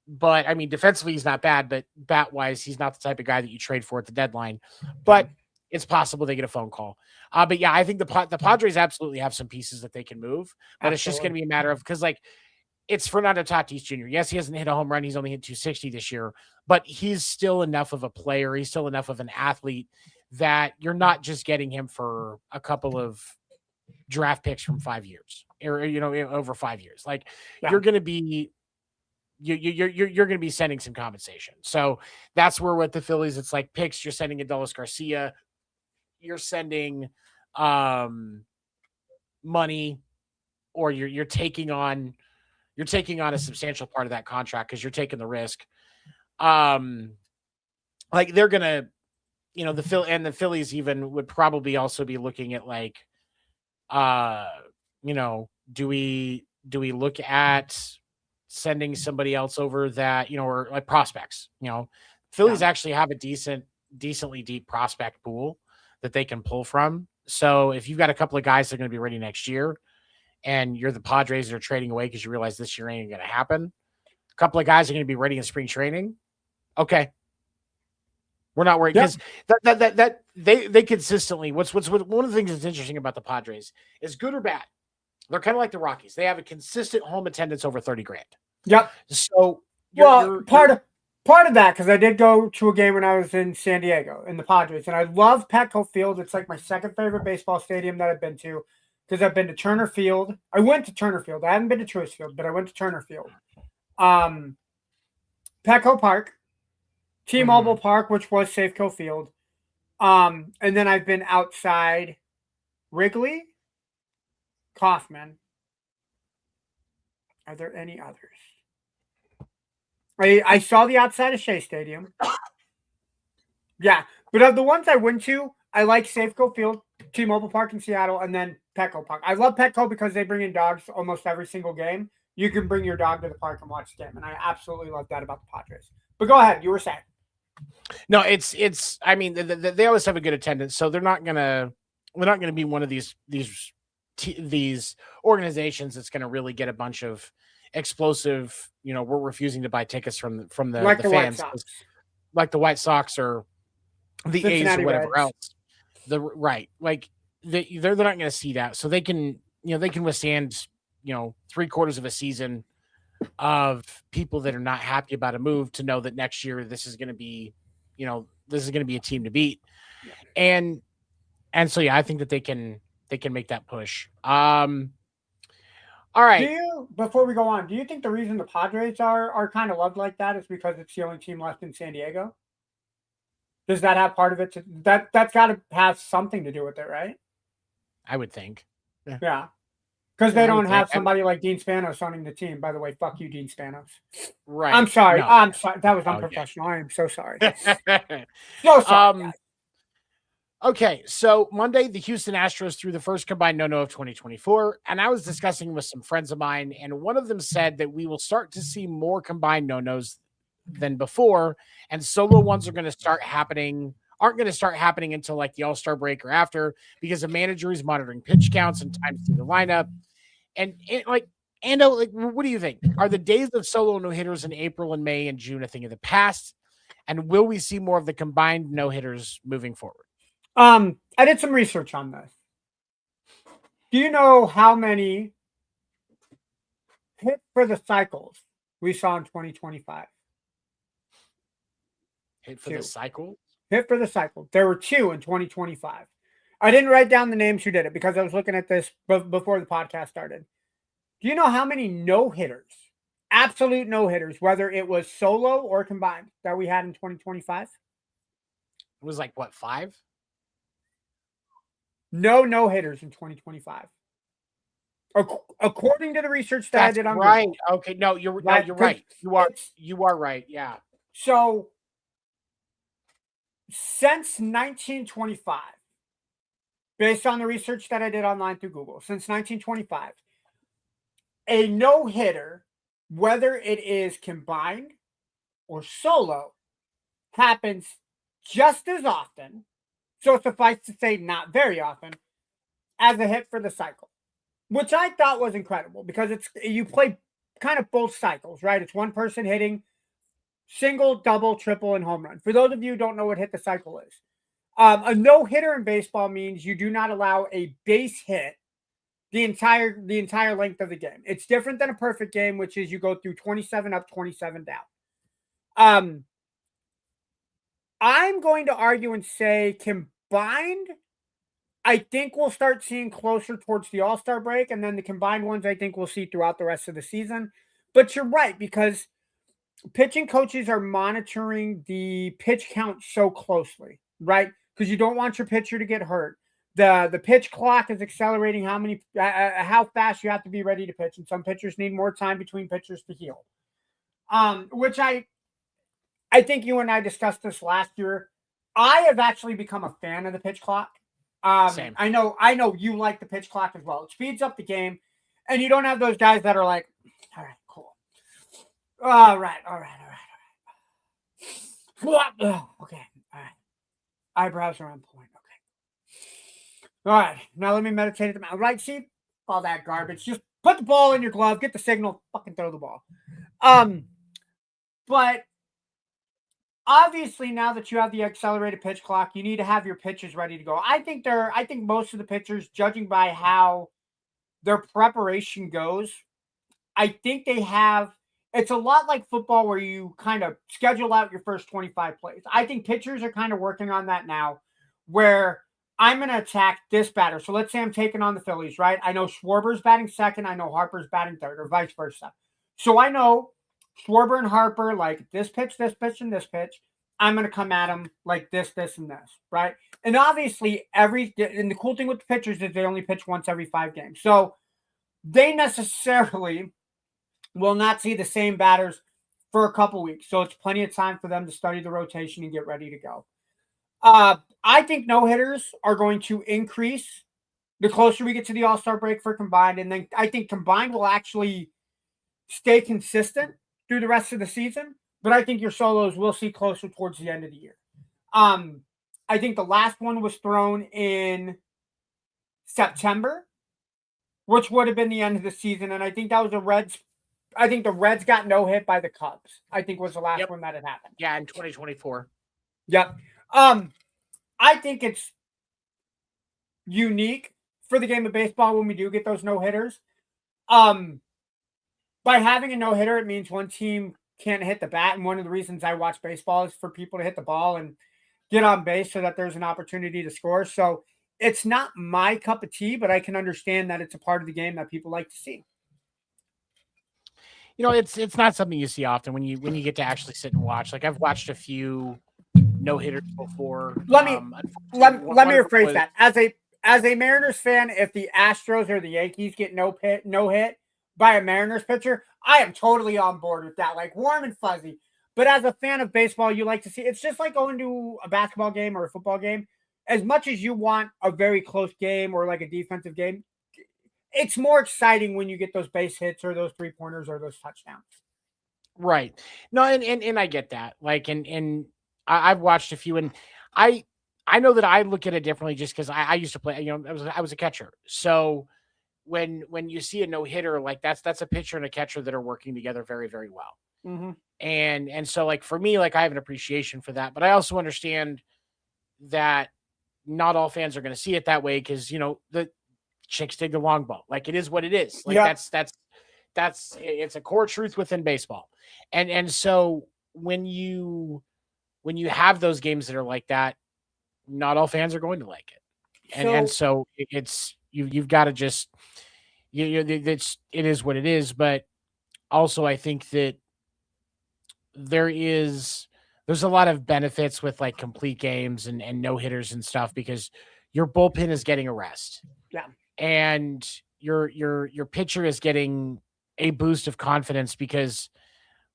but defensively he's not bad, but bat wise, he's not the type of guy that you trade for at the deadline, but it's possible they get a phone call. But yeah, I think the Padres absolutely have some pieces that they can move, but It's just going to be a matter of, because it's Fernando Tatis Jr. Yes, he hasn't hit a home run. He's only hit 260 this year, but he's still enough of a player. He's still enough of an athlete that you're not just getting him for a couple of draft picks from 5 years or, over 5 years. You're going to be, you're going to be sending some compensation. So that's where with the Phillies, it's like picks. You're sending Adolis Garcia. You're sending money, or you're taking on a substantial part of that contract because you're taking the risk. They're gonna, the Phillies even would probably also be looking at do we Do we look at sending somebody else over that, or like prospects? Phillies actually have a decently deep prospect pool that they can pull from. So if you've got a couple of guys that are going to be ready next year and you're the Padres that are trading away because you realize this year ain't going to happen, a couple of guys are going to be ready in spring training. Okay. We're not worried because that they consistently, what's one of the things that's interesting about the Padres is, good or bad, they're kind of like the Rockies. They have a consistent home attendance over 30 grand. Yep. So part of that, because I did go to a game when I was in San Diego in the Padres, and I love Petco Field. It's like my second favorite baseball stadium that I've been to, because I've been to Turner Field. I went to Turner Field. I haven't been to Truist Field, but I went to Turner Field. Petco Park, T-Mobile Park, which was Safeco Field. And then I've been outside Wrigley, Kauffman. Are there any others? I saw the outside of Shea Stadium. Yeah, but of the ones I went to, I like Safeco Field, T-Mobile Park in Seattle, and then Petco Park. I love Petco because they bring in dogs almost every single game. You can bring your dog to the park and watch the game, and I absolutely love that about the Padres. But go ahead, you were saying. No, it's. I mean, they always have a good attendance, so they're not gonna be one of these organizations that's gonna really get a bunch of explosive. We're refusing to buy tickets from the fans, like the White Sox or the Cincinnati A's or whatever Reds. else. They're not going to see that, so they can withstand 3/4 of a season of people that are not happy about a move to know that next year this is going to be a team to beat, and so I think that they can make that push. All right. Before we go on, do you think the reason the Padres are kind of loved like that is because it's the only team left in San Diego? Does that have part of it? That's got to have something to do with it, right? I would think. Yeah. Because they don't have somebody like Dean Spanos owning the team. By the way, fuck you, Dean Spanos. Right. I'm sorry. No. I'm sorry. That was unprofessional. I am so sorry. So sorry. Okay, so Monday, the Houston Astros threw the first combined no-no of 2024, and I was discussing with some friends of mine, and one of them said that we will start to see more combined no-nos than before, and solo ones aren't going to start happening until like the All-Star break or after, because the manager is monitoring pitch counts and times through the lineup. And Ando, what do you think? Are the days of solo no-hitters in April and May and June a thing of the past? And will we see more of the combined no-hitters moving forward? I did some research on this. Do you know how many hit for the cycles we saw in 2025? Hit for the cycle? Hit for the cycle. There were 2 in 2025. I didn't write down the names who did it because I was looking at this before the podcast started. Do you know how many no-hitters, absolute no-hitters, whether it was solo or combined, that we had in 2025? It was like, what, 5? No-hitters in 2025. According to the research that I did on right. Google. Okay, you're right. You are right. Yeah. So since 1925, based on the research that I did online through Google, since 1925, a no-hitter, whether it is combined or solo, happens just as often, so suffice to say not very often, as a hit for the cycle, which I thought was incredible because you play kind of both cycles, right? It's one person hitting single, double, triple, and home run. For those of you who don't know what hit the cycle is, a no-hitter in baseball means you do not allow a base hit the entire length of the game. It's different than a perfect game, which is you go through 27 up, 27 down. I'm going to argue and say combined, I think we'll start seeing closer towards the All-Star break, and then the combined ones I think we'll see throughout the rest of the season. But you're right, because pitching coaches are monitoring the pitch count so closely, right? Because you don't want your pitcher to get hurt. The pitch clock is accelerating how fast you have to be ready to pitch, and some pitchers need more time between pitchers to heal. Which I think you and I discussed this last year. I have actually become a fan of the pitch clock. Same. I know you like the pitch clock as well. It speeds up the game. And you don't have those guys that are like, all right, cool. All right. Okay, all right. Eyebrows are on point. Okay. All right, now let me meditate at the mound. Right, see all that garbage. Just put the ball in your glove, get the signal, fucking throw the ball. But obviously, now that you have the accelerated pitch clock, you need to have your pitchers ready to go. I think most of the pitchers, judging by how their preparation goes, I think they have. It's a lot like football where you kind of schedule out your first 25 plays. I think pitchers are kind of working on that now, where I'm going to attack this batter. So let's say I'm taking on the Phillies, right? I know Schwarber's batting second. I know Harper's batting third, or vice versa. So I know Schwarber and Harper, like this pitch, and this pitch. I'm going to come at them like this, and this, right? And obviously, and the cool thing with the pitchers is they only pitch once every 5 games. So they necessarily will not see the same batters for a couple weeks. So it's plenty of time for them to study the rotation and get ready to go. I think no-hitters are going to increase the closer we get to the All-Star break for combined. And then I think combined will actually stay consistent through the rest of the season. But I think your solos will see closer towards the end of the year. I think the last one was thrown in September, which would have been the end of the season. And I think that was the Reds got no hit by the Cubs. I think was the last one that had happened. Yeah, in 2024. Yep. I think it's unique for the game of baseball when we do get those no-hitters. By having a no-hitter, it means one team can't hit the bat. And one of the reasons I watch baseball is for people to hit the ball and get on base so that there's an opportunity to score. So it's not my cup of tea, but I can understand that it's a part of the game that people like to see. It's not something you see often when you get to actually sit and watch. Like I've watched a few no-hitters before. Let me rephrase that. As a Mariners fan, if the Astros or the Yankees get no hit by a Mariners pitcher, I am totally on board with that, like warm and fuzzy. But as a fan of baseball, you like to see, it's just like going to a basketball game or a football game. As much as you want a very close game or like a defensive game, it's more exciting when you get those base hits or those 3-pointers or those touchdowns. Right. No, and I get that. Like, and I've watched a few, and I know that I look at it differently just because I used to play, I was a catcher. So when you see a no-hitter, like that's a pitcher and a catcher that are working together very, very well. Mm-hmm. And so like for me, like I have an appreciation for that, but I also understand that not all fans are going to see it that way because, the chicks dig the long ball. Like it is what it is. Like that's it's a core truth within baseball. And so when you have those games that are like that, not all fans are going to like it. And so it's you've got to just it is what it is. But also I think that there's a lot of benefits with like complete games and no hitters and stuff because your bullpen is getting a rest. Yeah. And your pitcher is getting a boost of confidence because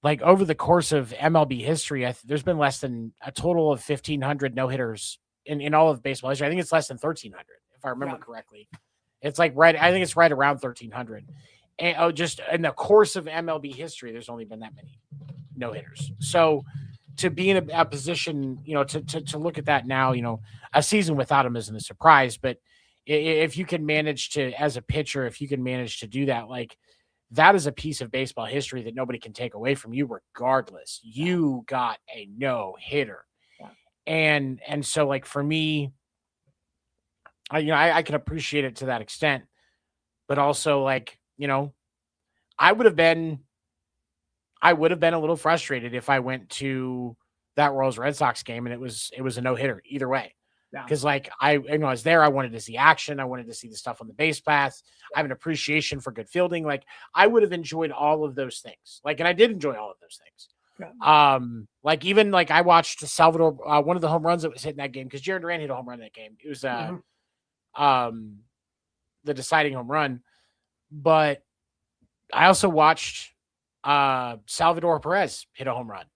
like over the course of MLB history, there's been less than a total of 1,500 no-hitters in all of baseball history. I think it's less than 1,300, if I remember correctly. It's like I think it's right around 1,300. And just in the course of MLB history, there's only been that many no-hitters. So to be in a position, to look at that now, a season without him isn't a surprise, but if you can manage to, as a pitcher, if you can manage to do that, like that is a piece of baseball history that nobody can take away from you, regardless. You got a no-hitter. Yeah. And so like for me, I can appreciate it to that extent, but also like, I would have been a little frustrated if I went to that Royals Red Sox game and it was a no-hitter either way. Because like I was there, I wanted to see action. I wanted to see the stuff on the base paths. I have an appreciation for good fielding. Like I would have enjoyed all of those things. Like, and I did enjoy all of those things. Yeah. Like even like I watched Salvador, one of the home runs that was hit in that game because Jared Duran hit a home run in that game. It was the deciding home run. But I also watched Salvador Perez hit a home run.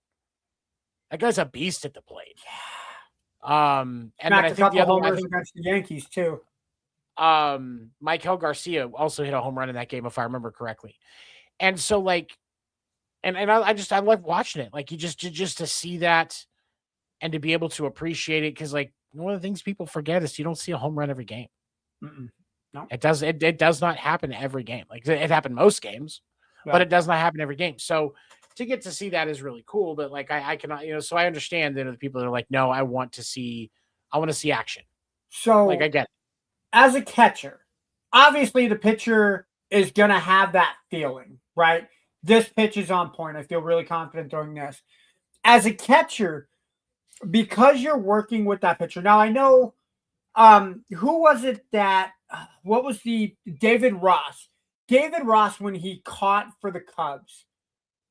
That guy's a beast at the plate. And then I think the other one against the Yankees too. Michael Garcia also hit a home run in that game, if I remember correctly. And so like, and I love watching it. Like you just to see that and to be able to appreciate it. Cause like one of the things people forget is you don't see a home run every game. No, It does not happen every game. Like it happened most games, but it does not happen every game. So to get to see that is really cool. But like I cannot, so I understand that the people that are like, no, I want to see action. So like I get it. As a catcher, obviously the pitcher is gonna have that feeling, right? This pitch is on point. I feel really confident throwing this. As a catcher, because you're working with that pitcher. Now I know who was it that what was the David Ross? David Ross, when he caught for the Cubs,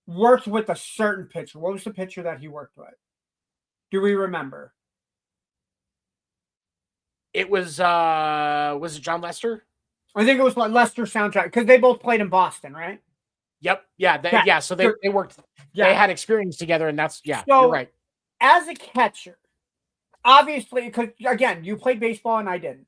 worked with a certain pitcher. What was the pitcher that he worked with? Do we remember? It was it John Lester? I think it was Lester soundtrack because they both played in Boston, right? Yep. Yeah. So they worked. Yeah. They had experience together, and that's So, you're right. As a catcher, obviously, because again, you played baseball and I didn't.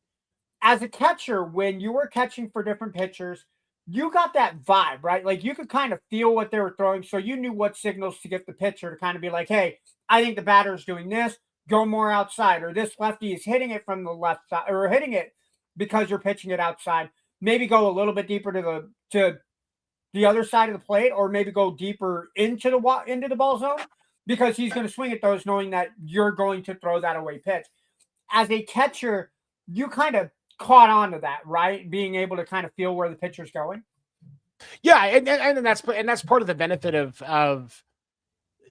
As a catcher, when you were catching for different pitchers, you got that vibe, right? Like you could kind of feel what they were throwing, so you knew what signals to get the pitcher to kind of be like, "Hey, I think the batter's doing this. Go more outside," or "This lefty is hitting it from the left side, or hitting it because you're pitching it outside. Maybe go a little bit deeper to the other side of the plate, or maybe go deeper into the ball zone because he's going to swing at those, knowing that you're going to throw that away pitch." As a catcher, you kind of caught on to that, right? Being able to kind of feel where the pitcher's going. Yeah, and that's part of the benefit of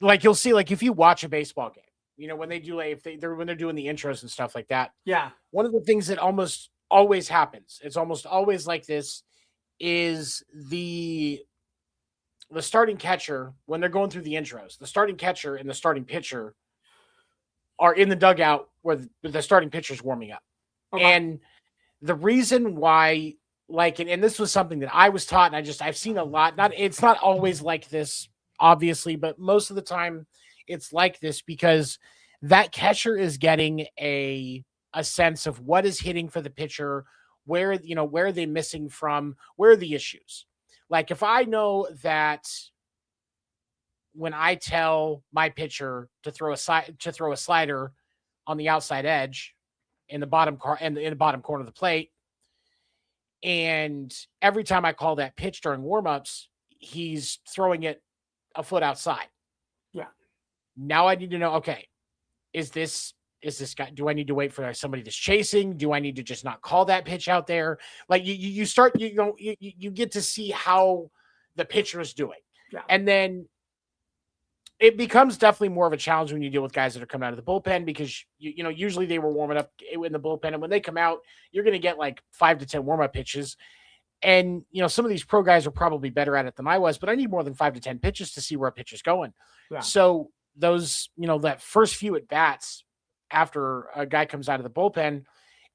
like you'll see, like if you watch a baseball game, when they do when they're doing the intros and stuff like that. Yeah. One of the things that almost always happens, it's almost always like this, is the starting catcher, when they're going through the intros, the starting catcher and the starting pitcher are in the dugout where the starting pitcher's warming up. Okay. And the reason why, like, and this was something that I was taught, and I've seen a lot, it's not always like this, obviously, but most of the time it's like this because that catcher is getting a sense of what is hitting for the pitcher, where are they missing from, where are the issues. Like if I know that when I tell my pitcher to throw a slider on the outside edge in the bottom corner of the plate, and every time I call that pitch during warmups, he's throwing it a foot outside. Yeah. Now I need to know, okay, is this guy, do I need to wait for somebody that's chasing? Do I need to just not call that pitch out there? Like you start, you get to see how the pitcher is doing. Yeah. And then it becomes definitely more of a challenge when you deal with guys that are coming out of the bullpen, because usually they were warming up in the bullpen, and when they come out, you're going to get like 5 to 10 warm-up pitches. And some of these pro guys are probably better at it than I was, but I need more than 5 to 10 pitches to see where a pitcher's going. Yeah. So those, that first few at bats after a guy comes out of the bullpen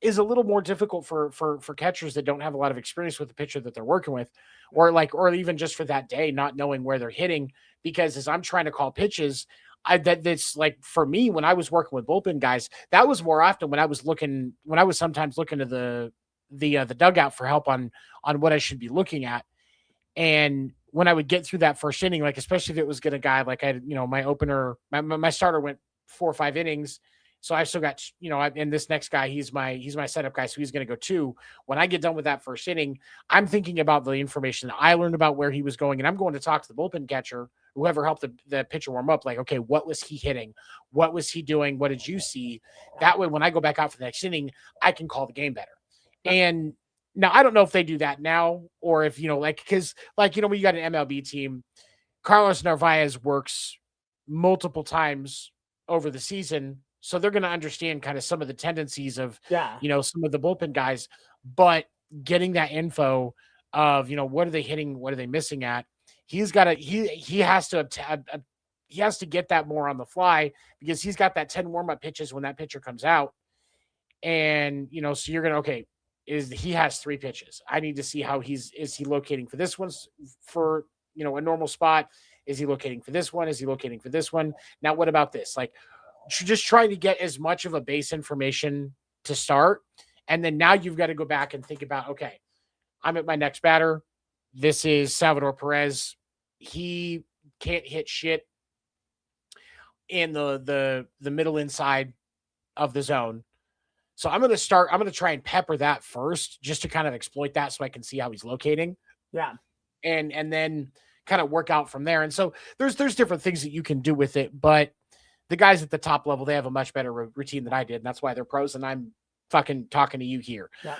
is a little more difficult for catchers that don't have a lot of experience with the pitcher that they're working with, or even just for that day, not knowing where they're hitting. Because as I'm trying to call pitches, that's like, for me, when I was working with bullpen guys, that was more often when I was sometimes looking to the dugout for help on what I should be looking at. And when I would get through that first inning, like, especially if it was going to guy, like my opener, my starter went 4 or 5 innings. So I've still got, and this next guy, he's my setup guy. So he's going to go 2. When I get done with that first inning, I'm thinking about the information that I learned about where he was going. And I'm going to talk to the bullpen catcher, whoever helped the pitcher warm up. Like, okay, what was he hitting? What was he doing? What did you see? That way, when I go back out for the next inning, I can call the game better. And now I don't know if they do that now, or if, because when you got an MLB team, Carlos Narvaez works multiple times over the season. So they're going to understand kind of some of the tendencies of, some of the bullpen guys, but getting that info of, what are they hitting? What are they missing at? He's got to, he has to get that more on the fly, because he's got that 10 warm-up pitches when that pitcher comes out. And, so you're going to, okay, he has 3 pitches. I need to see how is he locating for this one for, a normal spot? Is he locating for this one? Is he locating for this one? Now, what about this? Like, just trying to get as much of a base information to start. And then now you've got to go back and think about, okay, I'm at my next batter. This is Salvador Perez. He can't hit shit in the middle inside of the zone. So I'm going to try and pepper that first just to kind of exploit that so I can see how he's locating. Yeah. And then kind of work out from there. And so there's different things that you can do with it, but the guys at the top level, they have a much better routine than I did. And that's why they're pros. And I'm fucking talking to you here. Yeah.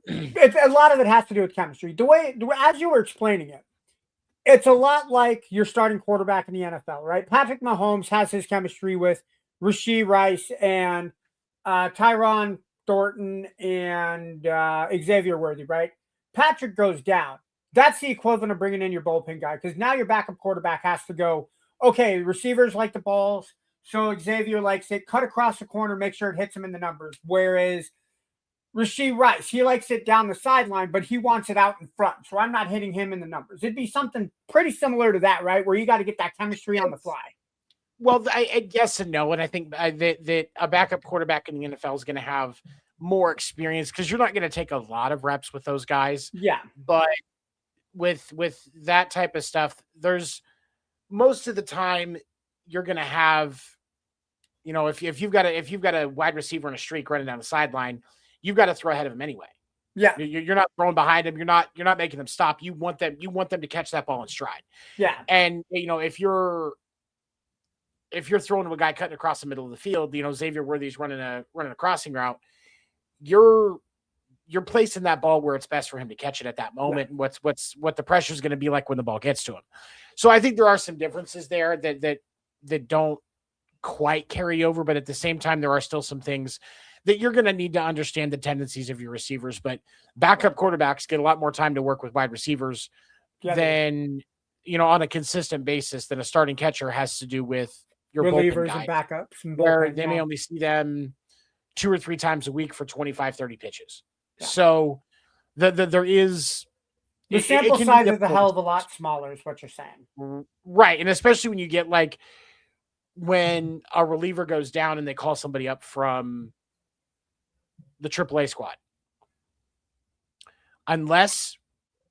It's a lot of it has to do with chemistry. The way, as you were explaining it, it's a lot like your starting quarterback in the NFL, right? Patrick Mahomes has his chemistry with Rashee Rice and Tyron Thornton and Xavier Worthy, right? Patrick goes down. That's the equivalent of bringing in your bullpen guy, because now your backup quarterback has to go, okay, receivers like the balls, so Xavier likes it, cut across the corner, make sure it hits him in the numbers. Whereas Rashee Rice, he likes it down the sideline, but he wants it out in front, so I'm not hitting him in the numbers. It'd be something pretty similar to that, right? Where you got to get that chemistry on the fly. Well, I yes and no, and I think that a backup quarterback in the NFL is going to have more experience because you're not going to take a lot of reps with those guys. Yeah, but with that type of stuff, there's most of the time you're going to have, you know, if you've got a wide receiver in a streak running down the sideline, you've got to throw ahead of him anyway. Yeah, you're not throwing behind him. You're not making them stop. You want them to catch that ball in stride. Yeah, and you know if you're throwing to a guy cutting across the middle of the field, you know, Xavier Worthy's running a crossing route, you're placing that ball where it's best for him to catch it at that moment. Yeah. And what the pressure is going to be like when the ball gets to him. So I think there are some differences there that don't quite carry over, but at the same time, there are still some things that you're going to need to understand the tendencies of your receivers. But backup quarterbacks get a lot more time to work with wide receivers than, you know, on a consistent basis than a starting catcher has to do with your relievers and backups. And where they may only see them 2 or 3 times a week for 25, 30 pitches. Yeah. So there is the sample size is a hell of a lot smaller is what you're saying. Right. And especially when you get like when a reliever goes down and they call somebody up from the AAA squad. Unless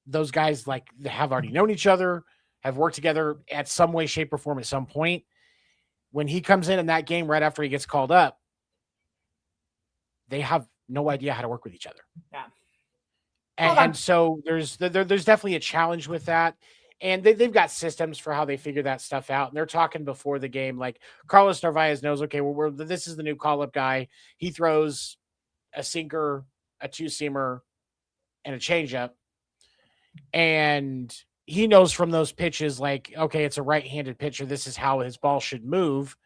those guys like have already known each other, have worked together at some way, shape, or form at some point. When he comes in that game right after he gets called up, they have no idea how to work with each other. Yeah. And so there's definitely a challenge with that. And they've got systems for how they figure that stuff out. And they're talking before the game, like Carlos Narvaez knows, okay, this is the new call-up guy. He throws a sinker, a 2-seamer, and a changeup. And he knows from those pitches, like, okay, it's a right-handed pitcher. This is how his ball should move.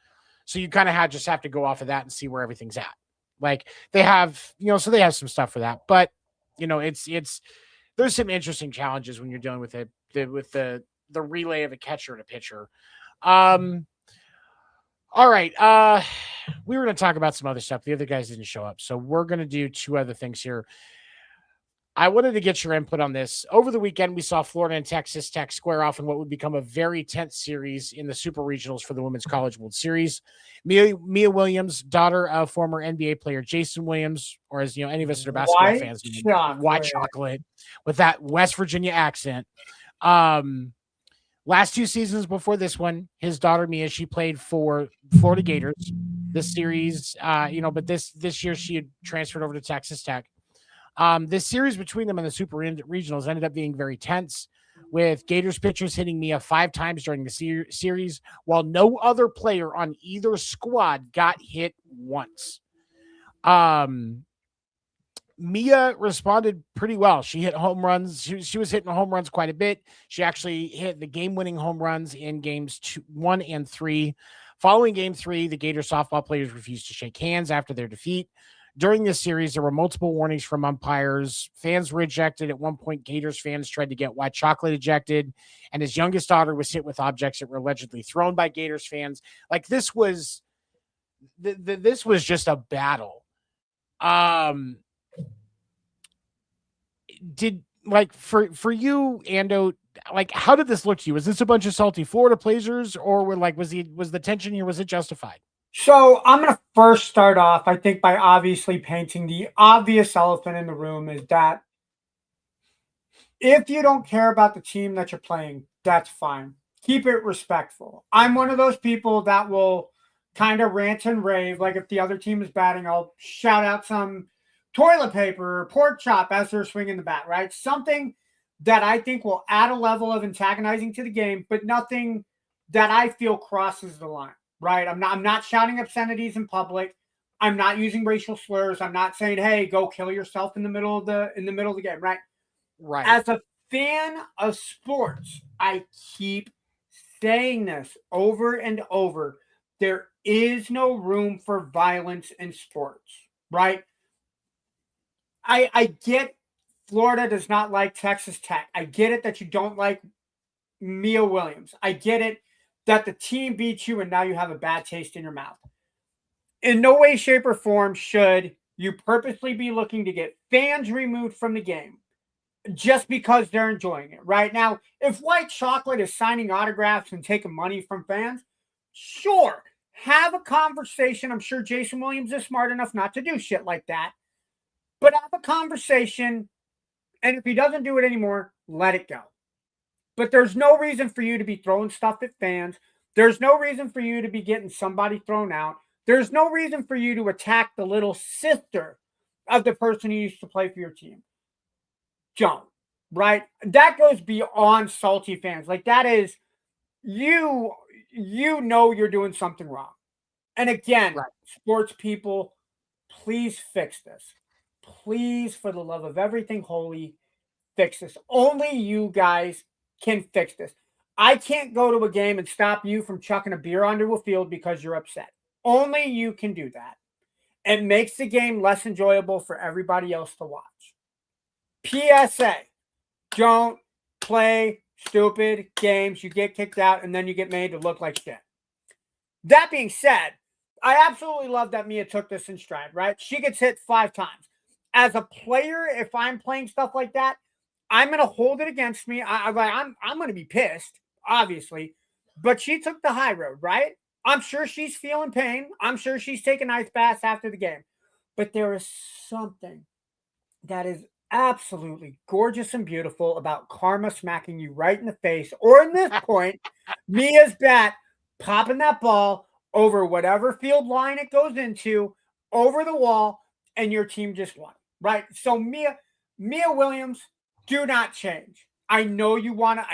So you kind of just have to go off of that and see where everything's at. Like they have, you know, so they have some stuff for that. But, you know, there's some interesting challenges when you're dealing with the relay of a catcher and a pitcher. All right. We were going to talk about some other stuff. The other guys didn't show up. So we're going to do 2 other things here. I wanted to get your input on this. Over the weekend, we saw Florida and Texas Tech square off in what would become a very tense series in the Super Regionals for the Women's College World Series. Mia Williams, daughter of former NBA player Jason Williams, or as you know, any of us that are basketball fans, white chocolate with that West Virginia accent. Last 2 seasons before this one, his daughter Mia, she played for Florida Gators. This series, but this year she had transferred over to Texas Tech. This series between them and the Super Regionals ended up being very tense, with Gators pitchers hitting Mia 5 times during the series, while no other player on either squad got hit once. Mia responded pretty well. She hit home runs. She was hitting home runs quite a bit. She actually hit the game-winning home runs in games 1 and 3. Following game 3, the Gator softball players refused to shake hands after their defeat. During this series, there were multiple warnings from umpires. Fans were ejected. At one point, Gators fans tried to get White Chocolate ejected, and his youngest daughter was hit with objects that were allegedly thrown by Gators fans. Like this was just a battle. Did like for you, Ando, like how did this look to you? Was this a bunch of salty Florida players, or was the tension here, was it justified? So I'm going to first start off, I think, by obviously painting the obvious elephant in the room is that if you don't care about the team that you're playing, that's fine. Keep it respectful. I'm one of those people that will kind of rant and rave. Like if the other team is batting, I'll shout out some toilet paper or pork chop as they're swinging the bat, right? Something that I think will add a level of antagonizing to the game, but nothing that I feel crosses the line, right? I'm not shouting obscenities in public. I'm not using racial slurs. I'm not saying, "Hey, go kill yourself in the middle of the game," right? Right. As a fan of sports, I keep saying this over and over. There is no room for violence in sports, right? I get Florida does not like Texas Tech. I get it that you don't like Mia Williams. I get it that the team beats you and now you have a bad taste in your mouth. In no way, shape, or form should you purposely be looking to get fans removed from the game just because they're enjoying it. Right now, if White Chocolate is signing autographs and taking money from fans, sure, have a conversation. I'm sure Jason Williams is smart enough not to do shit like that, but have a conversation. And if he doesn't do it anymore, let it go. But there's no reason for you to be throwing stuff at fans. There's no reason for you to be getting somebody thrown out. There's no reason for you to attack the little sister of the person who used to play for your team. Don't, right? That goes beyond salty fans. Like that is you know you're doing something wrong. And again, Right. sports people, please fix this. Please, for the love of everything holy, fix this. Only you guys can fix this. I can't go to a game and stop you from chucking a beer onto a field because you're upset. Only you can do that. It makes the game less enjoyable for everybody else to watch. PSA, don't play stupid games. You get kicked out and then you get made to look like shit. That being said, I absolutely love that Mia took this in stride, right? She gets hit 5 times. As a player, if I'm playing stuff like that, I'm going to hold it against me. I'm going to be pissed, obviously, but she took the high road, right? I'm sure she's feeling pain. I'm sure she's taking ice baths after the game. But there is something that is absolutely gorgeous and beautiful about karma smacking you right in the face, or in this point, Mia's bat popping that ball over whatever field line it goes into, over the wall, and your team just won. Right? So Mia Williams, do not change. I know you wanna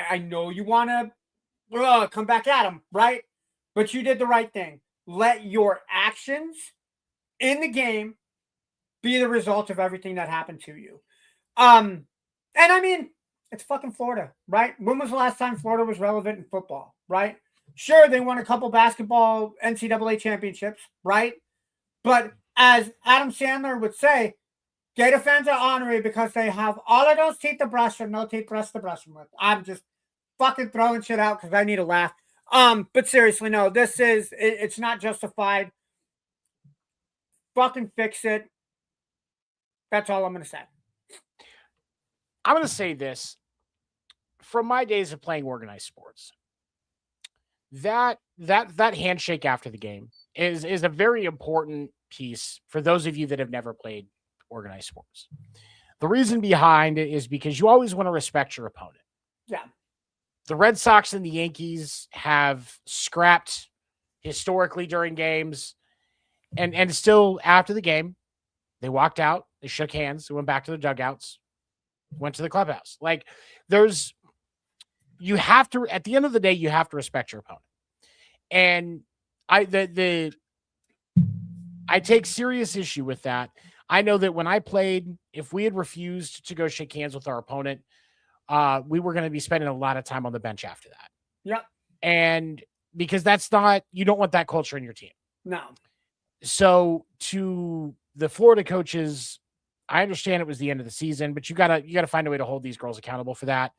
come back at him, right? But you did the right thing. Let your actions in the game be the result of everything that happened to you. And I mean, it's fucking Florida, right? When was the last time Florida was relevant in football, right? Sure, they won a couple basketball NCAA championships, right? But as Adam Sandler would say, Gator fans are honorary because they have all of those teeth to brush and no teeth for us to brush them with. I'm just fucking throwing shit out because I need a laugh. But seriously, no, it's not justified. Fucking fix it. That's all I'm going to say. I'm going to say this. From my days of playing organized sports, that handshake after the game is a very important piece for those of you that have never played organized sports. The reason behind it is because you always want to respect your opponent. Yeah. The Red Sox and the Yankees have scrapped historically during games, and still after the game, they walked out, they shook hands, they went back to the dugouts, went to the clubhouse. Like you have to, at the end of the day, you have to respect your opponent. And I take serious issue with that. I know that when I played, if we had refused to go shake hands with our opponent, we were going to be spending a lot of time on the bench after that. Yep. And because you don't want that culture in your team. No. So to the Florida coaches, I understand it was the end of the season, but you gotta find a way to hold these girls accountable for that.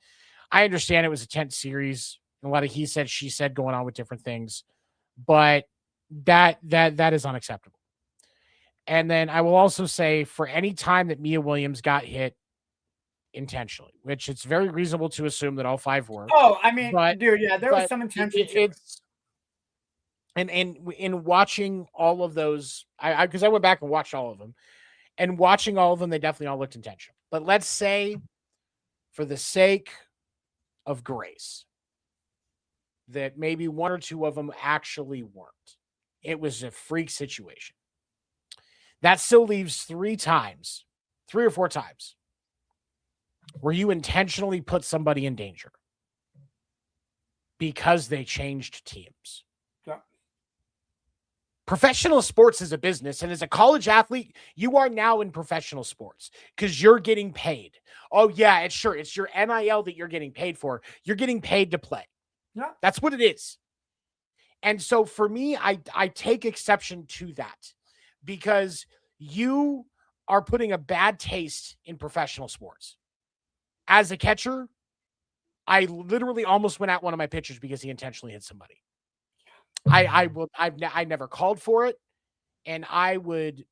I understand it was a tense series, a lot of he said, she said going on with different things, but that is unacceptable. And then I will also say, for any time that Mia Williams got hit intentionally, which it's very reasonable to assume that all 5 were. Oh, I mean, dude, yeah, there was some intention to it. And in watching all of those, because I went back and watched all of them, and watching all of them, they definitely all looked intentional. But let's say, for the sake of grace, that maybe one or two of them actually weren't. It was a freak situation. That still leaves 3 or 4 times, where you intentionally put somebody in danger because they changed teams. Yeah. Professional sports is a business, and as a college athlete, you are now in professional sports because you're getting paid. Oh yeah, it's your NIL that you're getting paid for. You're getting paid to play. Yeah. That's what it is. And so for me, I take exception to that, because you are putting a bad taste in professional sports. As a catcher, I literally almost went at one of my pitchers because he intentionally hit somebody. I never called for it, and I would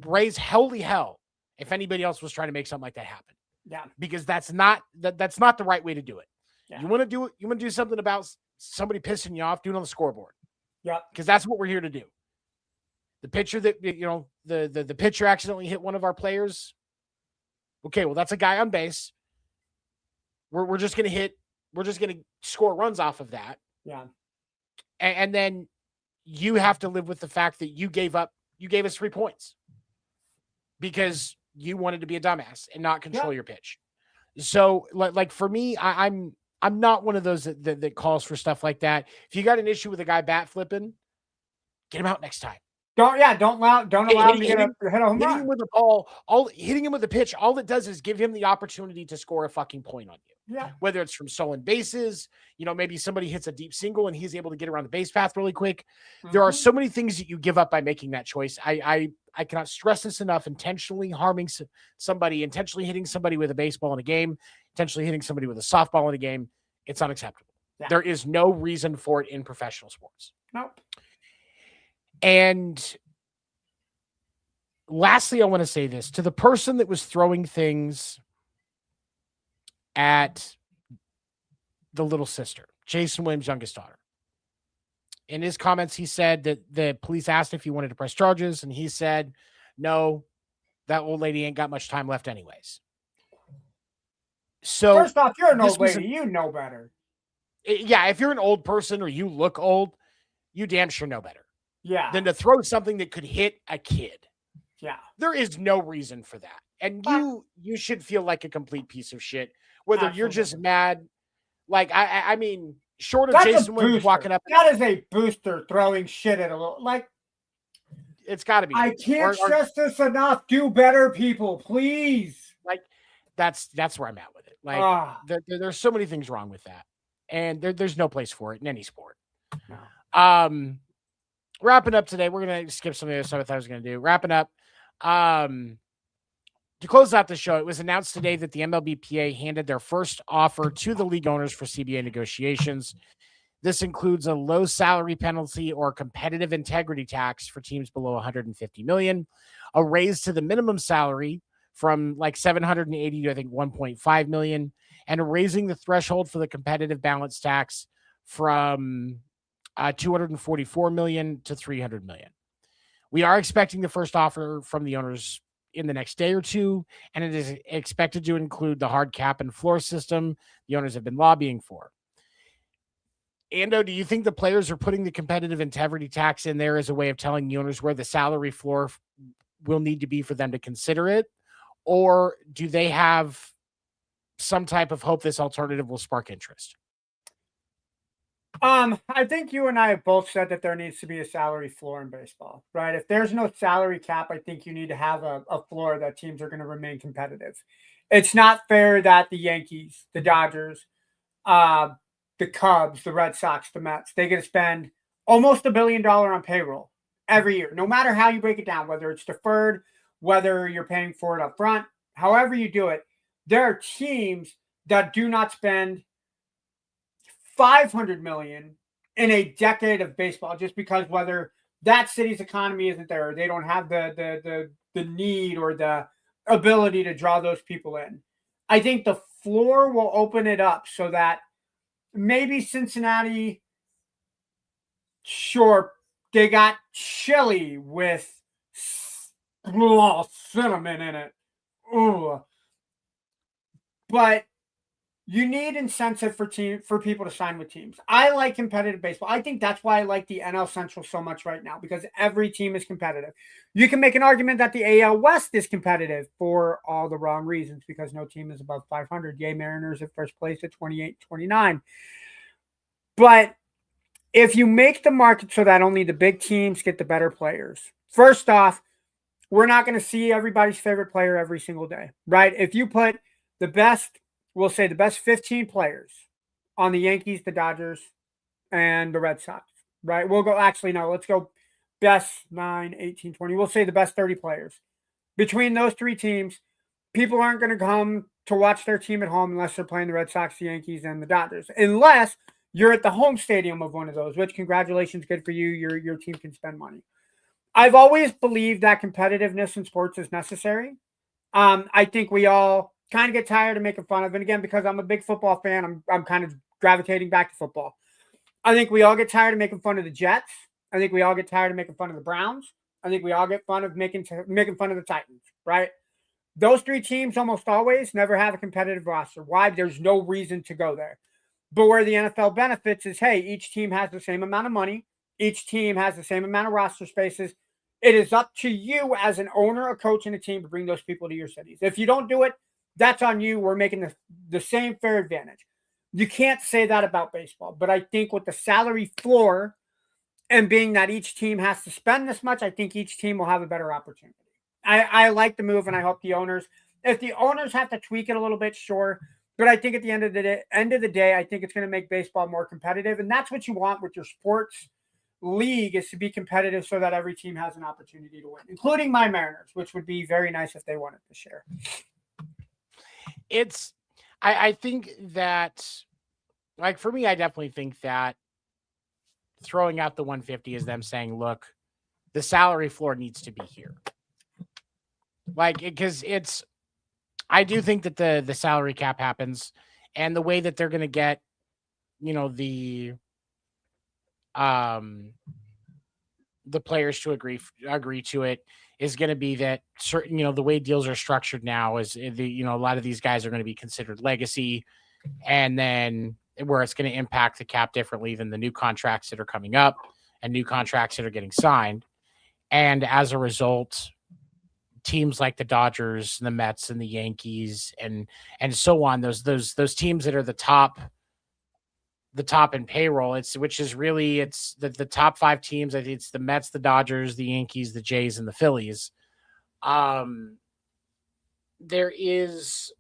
raise holy hell if anybody else was trying to make something like that happen. Yeah. Because that's not the right way to do it. Yeah. You want to do something about somebody pissing you off, do it on the scoreboard. Yeah. Because that's what we're here to do. The pitcher that, the pitcher accidentally hit one of our players. Okay, well, that's a guy on base. We're just going to score runs off of that. Yeah. And then you have to live with the fact that you gave us 3 points because you wanted to be a dumbass and not control your pitch. So like for me, I'm not one of those that calls for stuff like that. If you got an issue with a guy bat flipping, get him out next time. Don't allow him to hit a home Hitting run. him with the ball, hitting him with the pitch, all it does is give him the opportunity to score a fucking point on you. Yeah. Whether it's from stolen bases, maybe somebody hits a deep single and he's able to get around the base path really quick. Mm-hmm. There are so many things that you give up by making that choice. I cannot stress this enough. Intentionally harming somebody, intentionally hitting somebody with a baseball in a game, intentionally hitting somebody with a softball in a game, it's unacceptable. Yeah. There is no reason for it in professional sports. Nope. And lastly, I want to say this to the person that was throwing things at the little sister, Jason Williams' youngest daughter. In his comments, he said that the police asked if he wanted to press charges, and he said, no, that old lady ain't got much time left anyways. So first off, you're an old lady. You know better. Yeah, if you're an old person or you look old, you damn sure know better. Yeah. Than to throw something that could hit a kid. Yeah. There is no reason for that. And you should feel like a complete piece of shit, whether you're just mad. Like, I mean, short of Jason Williams walking up. That is a booster throwing shit at a little, like. It's got to be. I can't stress this enough. Do better, people, please. Like, that's where I'm at with it. Like, there's so many things wrong with that. And there's no place for it in any sport. No. Wrapping up today, we're going to skip some of the other stuff I thought I was going to do. Wrapping up, to close out the show, it was announced today that the MLBPA handed their first offer to the league owners for CBA negotiations. This includes a low salary penalty or competitive integrity tax for teams below $150 million, a raise to the minimum salary from like $780 to I think $1.5 million, and raising the threshold for the competitive balance tax from $244 million to $300 million. We are expecting the first offer from the owners in the next day or two, and it is expected to include the hard cap and floor system the owners have been lobbying for. Ando, do you think the players are putting the competitive integrity tax in there as a way of telling the owners where the salary floor will need to be for them to consider it? Or do they have some type of hope this alternative will spark interest? I think you and I have both said that there needs to be a salary floor in baseball, right? If there's no salary cap, I think you need to have a floor that teams are going to remain competitive. It's not fair that the Yankees, the Dodgers, the Cubs, the Red Sox, the Mets, they get to spend almost $1 billion on payroll every year, no matter how you break it down, whether it's deferred, whether you're paying for it up front, however you do it. There are teams that do not spend $500 million in a decade of baseball just because whether that city's economy isn't there, or they don't have the need or the ability to draw those people in. I think the floor will open it up so that maybe Cincinnati, sure, they got chili with cinnamon in it. Ooh. But you need incentive for people to sign with teams. I like competitive baseball. I think that's why I like the NL Central so much right now, because every team is competitive. You can make an argument that the AL West is competitive for all the wrong reasons, because no team is above 500. Yay, Mariners at first place at 28-29. But if you make the market so that only the big teams get the better players, first off, we're not going to see everybody's favorite player every single day, right? If you put the best, we'll say the best 15 players on the Yankees, the Dodgers, and the Red Sox, right? We'll go, actually, no, let's go best 9, 18, 20. We'll say the best 30 players. Between those three teams, people aren't going to come to watch their team at home unless they're playing the Red Sox, the Yankees, and the Dodgers. Unless you're at the home stadium of one of those, which, congratulations, good for you. Your team can spend money. I've always believed that competitiveness in sports is necessary. I think we all kind of get tired of making fun of it. And again, because I'm a big football fan, I'm kind of gravitating back to football. I think we all get tired of making fun of the Jets. I think we all get tired of making fun of the Browns. I think we all get fun of making fun of the Titans, right? Those three teams almost always never have a competitive roster. Why? There's no reason to go there. But where the NFL benefits is, hey, each team has the same amount of money. Each team has the same amount of roster spaces. It is up to you as an owner, a coach, and a team to bring those people to your cities. If you don't do it, that's on you. We're making the same fair advantage. You can't say that about baseball. But I think with the salary floor and being that each team has to spend this much, I think each team will have a better opportunity. I like the move, and I hope the owners, if the owners have to tweak it a little bit, sure. But I think at the end of the day, I think it's going to make baseball more competitive. And that's what you want with your sports league, is to be competitive so that every team has an opportunity to win, including my Mariners, which would be very nice if they wanted to share. I think that, like, for me, I definitely think that throwing out the 150 is them saying, look, the salary floor needs to be here. Like, because I do think that the salary cap happens, and the way that they're going to get, the players to agree to it is going to be that certain, the way deals are structured now is a lot of these guys are going to be considered legacy, and then where it's going to impact the cap differently than the new contracts that are coming up and new contracts that are getting signed. And as a result, teams like the Dodgers and the Mets and the Yankees and so on, those teams that are the top in payroll, which is really the top five teams. I think it's the Mets, the Dodgers, the Yankees, the Jays, and the Phillies. There is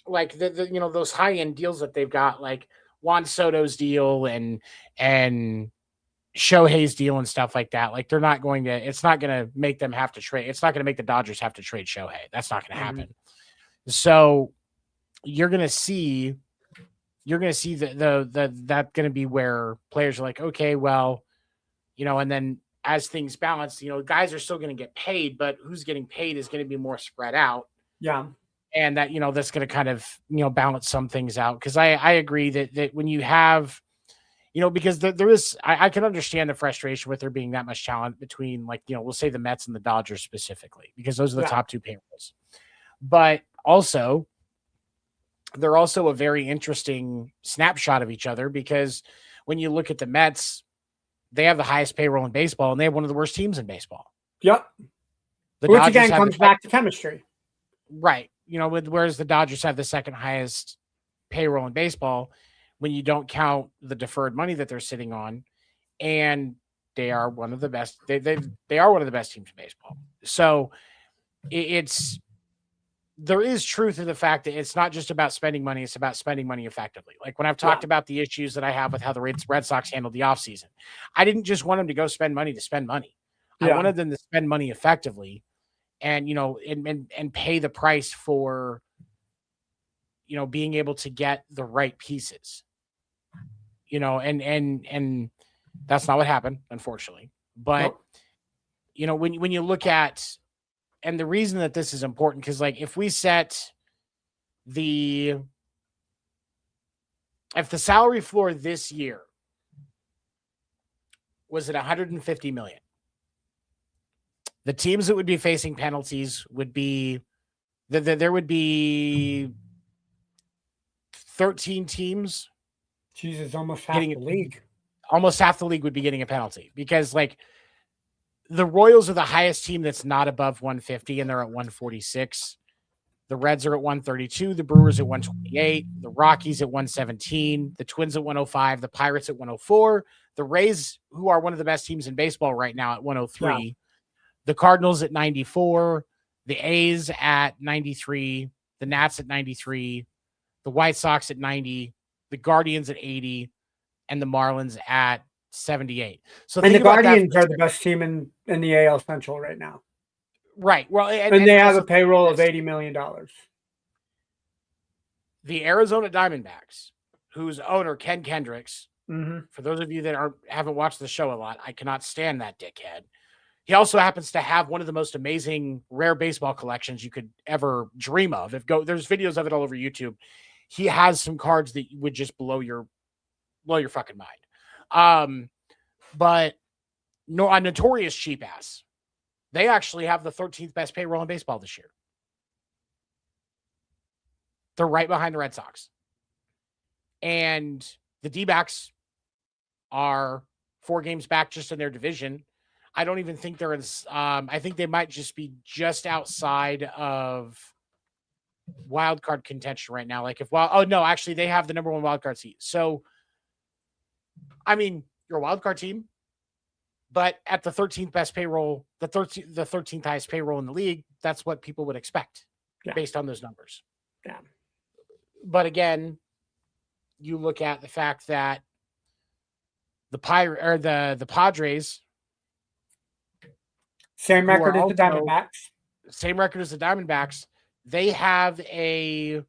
like those high end deals that they've got, like Juan Soto's deal and Shohei's deal and stuff like that. Like, it's not going to make them have to trade. It's not going to make the Dodgers have to trade Shohei. That's not going to happen. So you're going to see that's going to be where players are like, okay, well, and then as things balance, guys are still going to get paid, but who's getting paid is going to be more spread out. Yeah. And that, that's going to kind of, balance some things out. Cause I agree that when you have, because there is, I can understand the frustration with there being that much talent between, like, we'll say the Mets and the Dodgers specifically, because those are the top two payrolls. But also, they're also a very interesting snapshot of each other, because when you look at the Mets, they have the highest payroll in baseball, and they have one of the worst teams in baseball. Yep. Which again comes back to chemistry. Right. Whereas the Dodgers have the second highest payroll in baseball, when you don't count the deferred money that they're sitting on, and they are one of the best. They are one of the best teams in baseball. So there is truth in the fact that it's not just about spending money; it's about spending money effectively. Like when I've talked about the issues that I have with how the Red Sox handled the offseason, I didn't just want them to go spend money to spend money. I wanted them to spend money effectively, and and pay the price for being able to get the right pieces. And that's not what happened, unfortunately. But when you look at, and the reason that this is important, because like if the salary floor this year was at 150 million. The teams that would be facing penalties would be there would be 13 teams. Jesus, almost half the league. Almost half the league would be getting a penalty because, like, the Royals are the highest team that's not above 150, and they're at 146. The Reds are at 132. The Brewers at 128. The Rockies at 117. The Twins at 105. The Pirates at 104. The Rays, who are one of the best teams in baseball right now, at 103. Yeah. The Cardinals at 94. The A's at 93. The Nats at 93. The White Sox at 90. The Guardians at 80. And the Marlins at 78. So, and the Guardians are the best team in the AL Central right now. Right. Well, and they have a payroll of $80 million. The Arizona Diamondbacks, whose owner, Ken Kendricks, for those of you that haven't watched the show a lot, I cannot stand that dickhead. He also happens to have one of the most amazing rare baseball collections you could ever dream of. There's videos of it all over YouTube. He has some cards that would just blow your fucking mind. But no, a notorious cheap ass. They actually have the 13th best payroll in baseball this year. They're right behind the Red Sox. And the D-backs are 4 games back just in their division. I don't even think they're in. I think they might just be just outside of wild card contention right now. Like actually they have the number 1 wild card seat. So, I mean, you're a wild card team, but at the 13th best payroll, the 13th highest payroll in the league, that's what people would expect based on those numbers. Yeah. But again, you look at the fact that the Padres, same record as the Diamondbacks. Same record as the Diamondbacks. They have their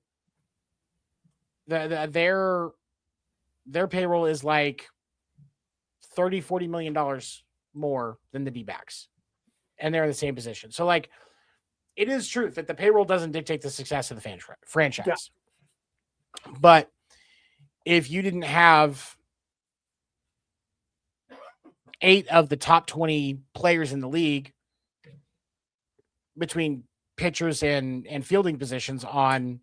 payroll is like $30-40 million more than the D-backs, and they're in the same position. So, like, it is true that the payroll doesn't dictate the success of the franchise. Yeah. But if you didn't have 8 of the top 20 players in the league between pitchers and fielding positions on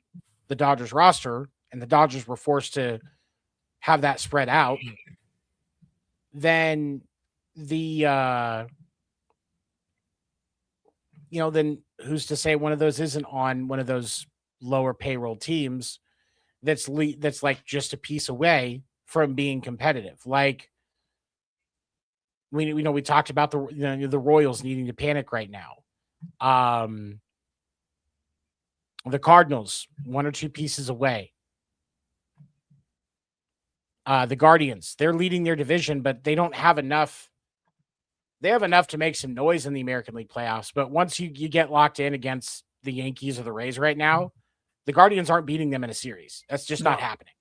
the Dodgers roster, and the Dodgers were forced to have that spread out, then then who's to say one of those isn't on one of those lower payroll teams that's like just a piece away from being competitive. Like, we talked about the Royals needing to panic right now. The Cardinals, 1 or 2 pieces away. The Guardians, they're leading their division, but they don't have enough. They have enough to make some noise in the American League playoffs. But once you get locked in against the Yankees or the Rays right now, the Guardians aren't beating them in a series. That's just not happening.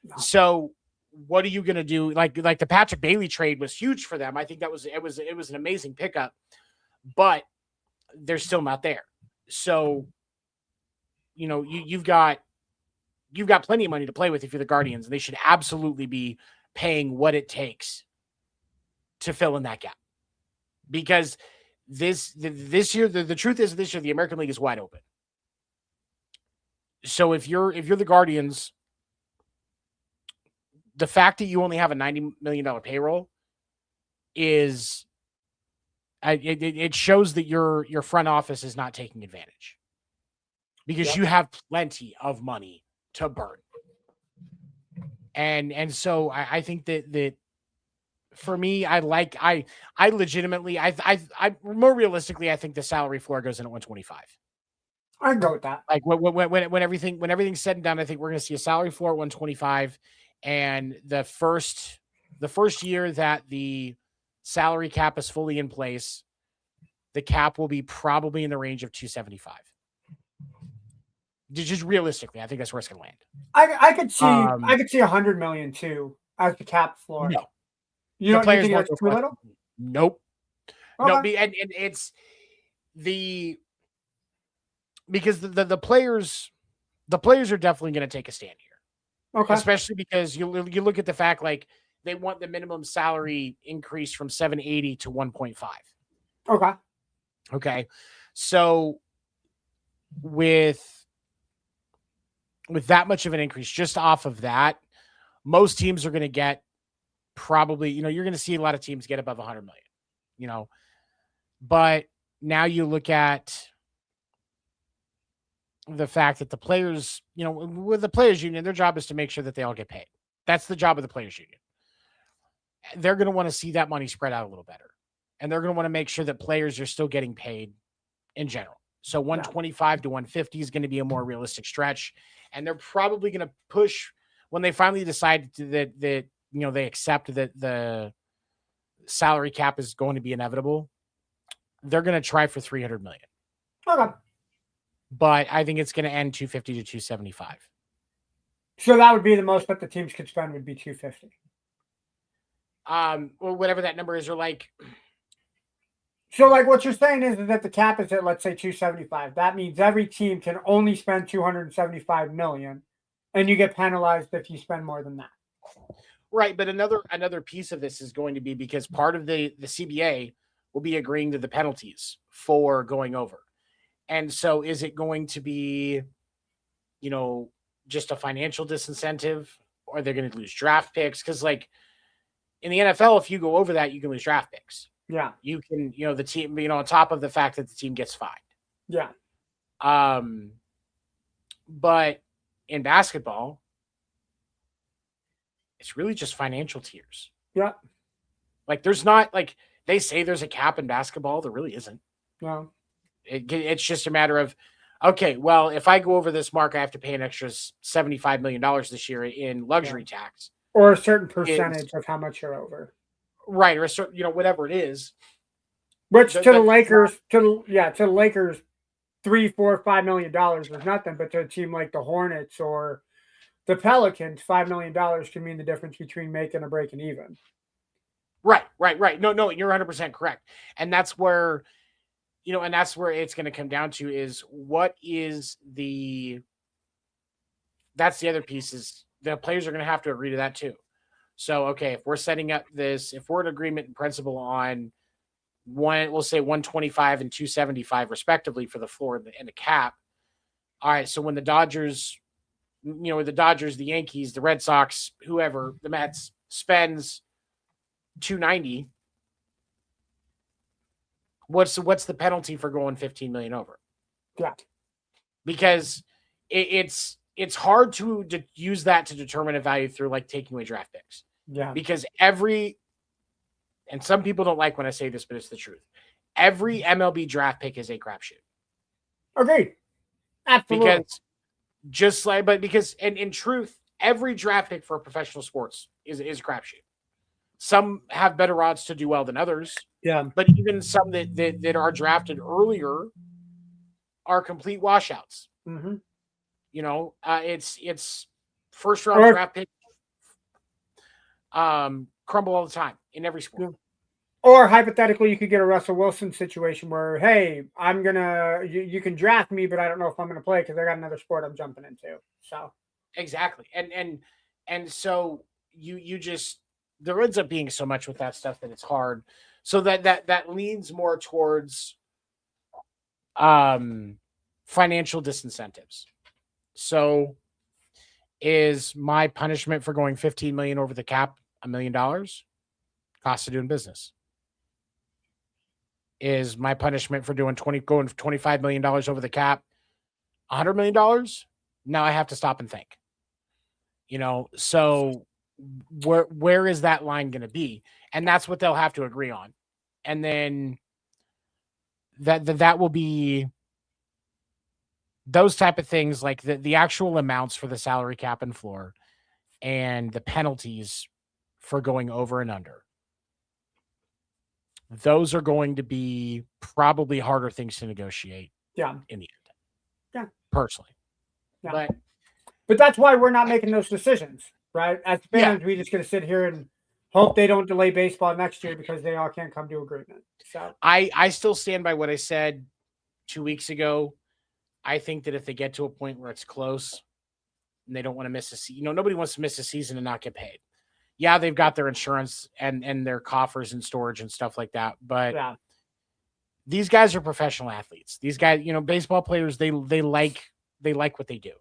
No. So what are you going to do? Like the Patrick Bailey trade was huge for them. I think it was an amazing pickup, but they're still not there. So, you've got plenty of money to play with if you're the Guardians, and they should absolutely be paying what it takes to fill in that gap. Because this year, the truth is this year, the American League is wide open. So if you're the Guardians, the fact that you only have a $90 million payroll is it shows that your front office is not taking advantage, because you have plenty of money to burn. And so I think that for me, I legitimately, I more realistically, I think the salary floor goes in at 125. I go with that. Like when everything's said and done, I think we're going to see a salary floor at 125, and the first year that the salary cap is fully in place, the cap will be probably in the range of 275. Just realistically, I think that's where it's going to land. I could see 100 million too as the cap floor. No, you don't think that's too little? Nope. Okay. No, and it's because the players are definitely going to take a stand here. Okay. Especially because you look at the fact, like, they want the minimum salary increase from 780 to 1.5. Okay. Okay. So with that much of an increase, just off of that, most teams are going to get probably, you're going to see a lot of teams get above 100 million, but now you look at the fact that the players, with the players union, their job is to make sure that they all get paid. That's the job of the players union. They're going to want to see that money spread out a little better. And they're going to want to make sure that players are still getting paid in general. So 125 to 150 is going to be a more realistic stretch. And they're probably going to push when they finally decide that they accept that the salary cap is going to be inevitable. They're going to try for 300 million. Okay. But I think it's going to end 250 to 275. So that would be the most that the teams could spend would be 250. Or whatever that number is, or like. So like what you're saying is that the cap is at, let's say, 275. That means every team can only spend 275 million, and you get penalized if you spend more than that. Right, but another piece of this is going to be because part of the CBA will be agreeing to the penalties for going over. And so is it going to be, just a financial disincentive, or are they going to lose draft picks? Because like in the NFL, if you go over that, you can lose draft picks. Yeah. You can, the team, on top of the fact that the team gets fined. Yeah. But in basketball, it's really just financial tiers. Yeah. Like there's not, like they say there's a cap in basketball. There really isn't. No. It's just a matter of, okay, well, if I go over this mark, I have to pay an extra $75 million this year in luxury tax. Or a certain percentage of how much you're over. Right. Or a certain, whatever it is. Which to the Lakers, to the Lakers, $3, $4, $5 million is nothing, but to a team like the Hornets or the Pelicans, $5 million can mean the difference between making or breaking even. Right. No, you're 100% correct. And that's where, and that's where it's going to come down to is that's the other piece is the players are going to have to agree to that too. So, okay, if we're setting up if we're in agreement in principle on we'll say 125 and 275 respectively for the floor and the cap. All right. So when the Dodgers, the Yankees, the Red Sox, whoever, the Mets spends 290, what's the penalty for going 15 million over? Yeah. Because it's hard to use that to determine a value through like taking away draft picks. Yeah. Because and some people don't like when I say this, but it's the truth. Every MLB draft pick is a crapshoot. Okay. Absolutely. Because in truth, every draft pick for professional sports is a crapshoot. Some have better odds to do well than others. Yeah. But even some that are drafted earlier are complete washouts. Mm-hmm. It's first round draft pick crumble all the time in every sport. Yeah. Or hypothetically, you could get a Russell Wilson situation where, hey, you can draft me, but I don't know if I'm going to play because I got another sport I'm jumping into. So exactly, and so you just there ends up being so much with that stuff that it's hard. So that leans more towards financial disincentives. So is my punishment for going 15 million over the cap $1 million? Cost of doing business. Is my punishment for going $25 million over the cap $100 million? Now I have to stop and think. So where is that line going to be? And that's what they'll have to agree on. And then that will be those type of things, like the actual amounts for the salary cap and floor and the penalties for going over and under. Those are going to be probably harder things to negotiate. Yeah. In the end. Yeah. Personally. Yeah. But that's why we're not making those decisions, right? As fans, we just going to sit here and hope they don't delay baseball next year because they all can't come to agreement. So I still stand by what I said 2 weeks ago. I think that if they get to a point where it's close and they don't want to miss a season, nobody wants to miss a season and not get paid. yeah, they've got their insurance and their coffers and storage and stuff like that. But Yeah. these guys are professional athletes. These guys, baseball players, they like what they do.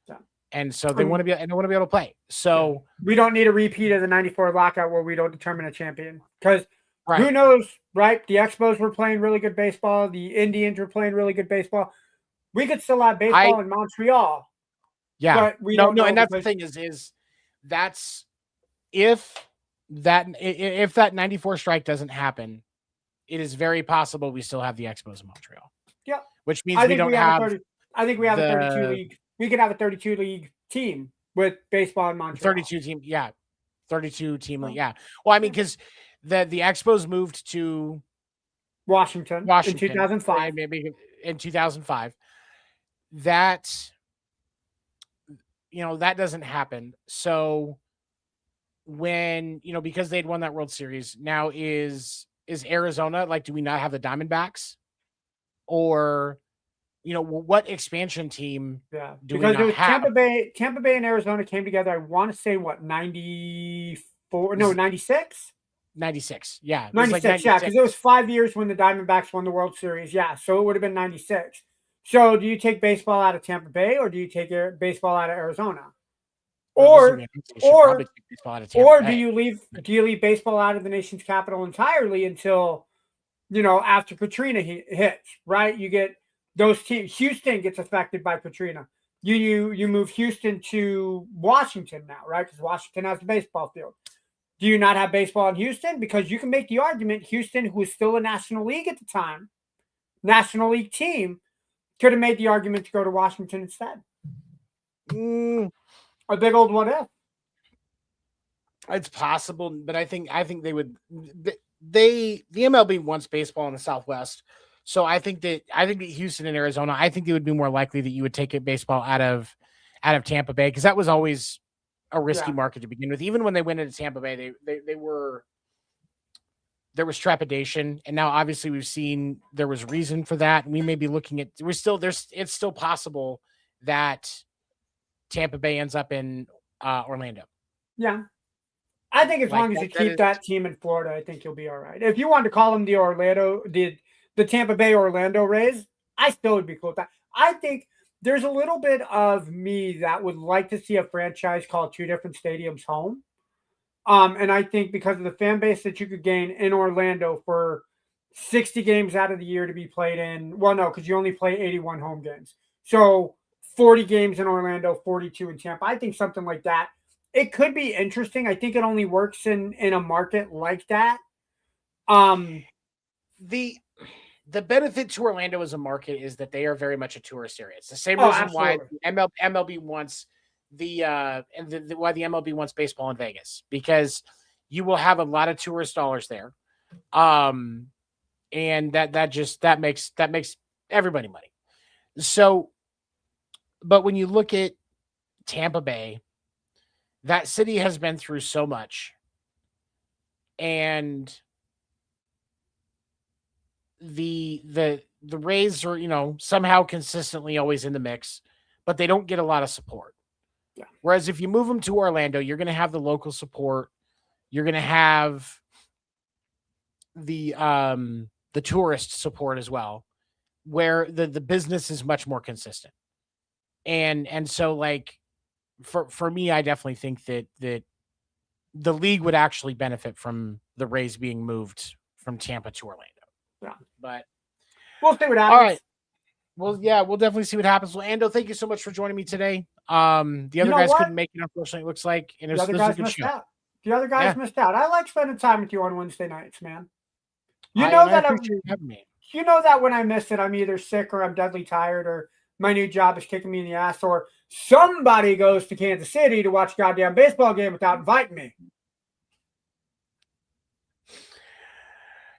Yeah. And so they want to be able to play. So we don't need a repeat of the 94 lockout where we don't determine a champion, because right. who knows, right? The Expos were playing really good baseball. The Indians were playing really good baseball. We could still have baseball in Montreal. Yeah. But we don't know, and that's the thing is that's if that 94 strike doesn't happen, it is very possible we still have the Expos in Montreal. Yeah. Which means we don't have I think we have a 32 league. We could have a 32 league team with baseball in Montreal. 32 team, yeah. 32 team league, yeah. Well, I mean, because the Expos moved to Washington in 2005. Maybe in 2005. That that doesn't happen. So when because they'd won that World Series, now is Arizona, like, do we not have the Diamondbacks? Or what expansion team do we not have? Tampa Bay and Arizona came together, I want to say 94, no, 96? 96, yeah. 96, yeah, because it was 5 years when the Diamondbacks won the World Series, yeah, so it would have been 96. So do you take baseball out of Tampa Bay, or do you take baseball out of Arizona? Or do you leave baseball out of the nation's capital entirely until after Katrina hits, right? You get those teams. Houston gets affected by Katrina. You move Houston to Washington now, right? Because Washington has the baseball field. Do you not have baseball in Houston? Because you can make the argument Houston, who was still a National League at the time, National League team, could have made the argument to go to Washington instead. A big old what if. It's possible, but I think they would. The MLB wants baseball in the Southwest, so I think that Houston and Arizona, I think they would be more likely that you would take baseball out of Tampa Bay, because that was always a risky market to begin with. Even when they went into Tampa Bay, there was trepidation, and now obviously we've seen there was reason for that. And we may be looking at it's still possible that Tampa Bay ends up in Orlando. Yeah. I think as long as you keep that team in Florida, I think you'll be all right. If you wanted to call them the Tampa Bay Orlando Rays, I still would be cool with that. I think there's a little bit of me that would like to see a franchise call two different stadiums home. And I think because of the fan base that you could gain in Orlando for 60 games out of the year to be played in, well, no, because you only play 81 home games. So 40 games in Orlando, 42 in Tampa. I think something like that. It could be interesting. I think it only works in a market like that. The benefit to Orlando as a market is that they are very much a tourist area. It's the same reason why MLB wants why the MLB wants baseball in Vegas, because you will have a lot of tourist dollars there. And that makes everybody money. So, but when you look at Tampa Bay, that city has been through so much, and the Rays are, somehow consistently always in the mix, but they don't get a lot of support. Yeah. Whereas if you move them to Orlando, you're going to have the local support. You're going to have the tourist support as well, where the business is much more consistent. And so, like, for me, I definitely think that the league would actually benefit from the Rays being moved from Tampa to Orlando. Yeah. But we'll see what happens. All right. Well, yeah, we'll definitely see what happens. Well, Ando, thank you so much for joining me today. The other guys couldn't make it, unfortunately, it looks like. And the other guys missed out. The other guys missed out. I like spending time with you on Wednesday nights, man. You know that when I miss it, I'm either sick or I'm deadly tired or my new job is kicking me in the ass, or somebody goes to Kansas City to watch a goddamn baseball game without inviting me.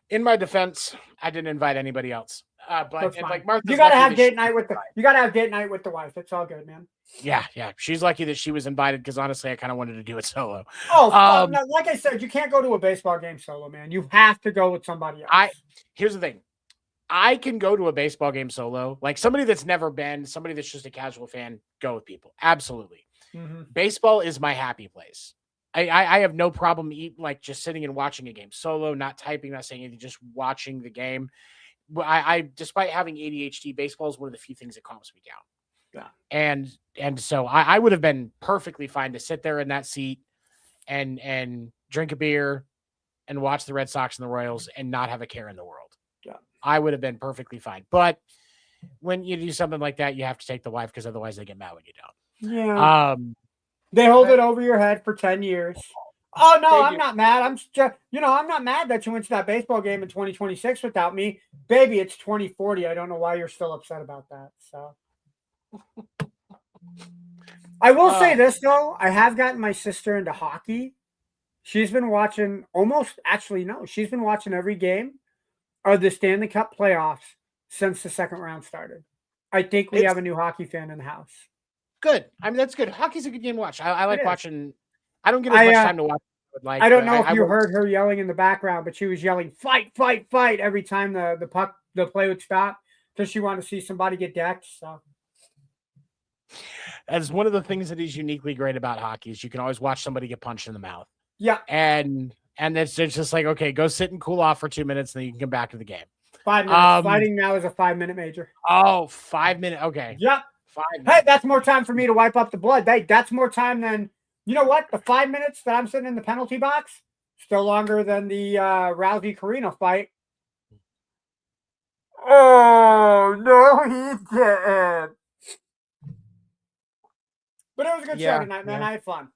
In my defense, I didn't invite anybody else. But like Martha, you gotta have date night with the wife. It's all good, man. Yeah. She's lucky that she was invited, because honestly, I kind of wanted to do it solo. No, like I said, you can't go to a baseball game solo, man. You have to go with somebody else. Here's the thing. I can go to a baseball game solo. Like somebody that's never been, somebody that's just a casual fan, go with people. Absolutely. Mm-hmm. Baseball is my happy place. I have no problem just sitting and watching a game solo, not typing, not saying anything, just watching the game. I despite having ADHD, baseball is one of the few things that calms me down. Yeah. And so I would have been perfectly fine to sit there in that seat and drink a beer and watch the Red Sox and the Royals and not have a care in the world. Yeah. I would have been perfectly fine. But when you do something like that, you have to take the wife because otherwise they get mad when you don't. Yeah. They hold it over your head for 10 years. Oh, no, They I'm do. not mad. I'm just, I'm not mad that you went to that baseball game in 2026 without me. Baby, it's 2040. I don't know why you're still upset about that. So I will say this, though. I have gotten my sister into hockey. She's been watching she's been watching every game of the Stanley Cup playoffs since the second round started. I think we have a new hockey fan in the house. Good. I mean, that's good. Hockey's a good game to watch. I like watching. I don't get as much time to watch. I don't know if you heard her yelling in the background, but she was yelling "fight, fight, fight" every time the play would stop because she wanted to see somebody get decked. So that's one of the things that is uniquely great about hockey is you can always watch somebody get punched in the mouth. Yeah, and it's just like, okay, go sit and cool off for 2 minutes, and then you can come back to the game. 5 minutes. Fighting now is a 5-minute major. Oh, 5 minutes. Okay. Yep. 5 minutes. Hey, that's more time for me to wipe up the blood. That's more time than, you know what? The 5 minutes that I'm sitting in the penalty box, still longer than the Rousey-Carino fight. Oh, no, he didn't. But it was a good show tonight, man. I had fun.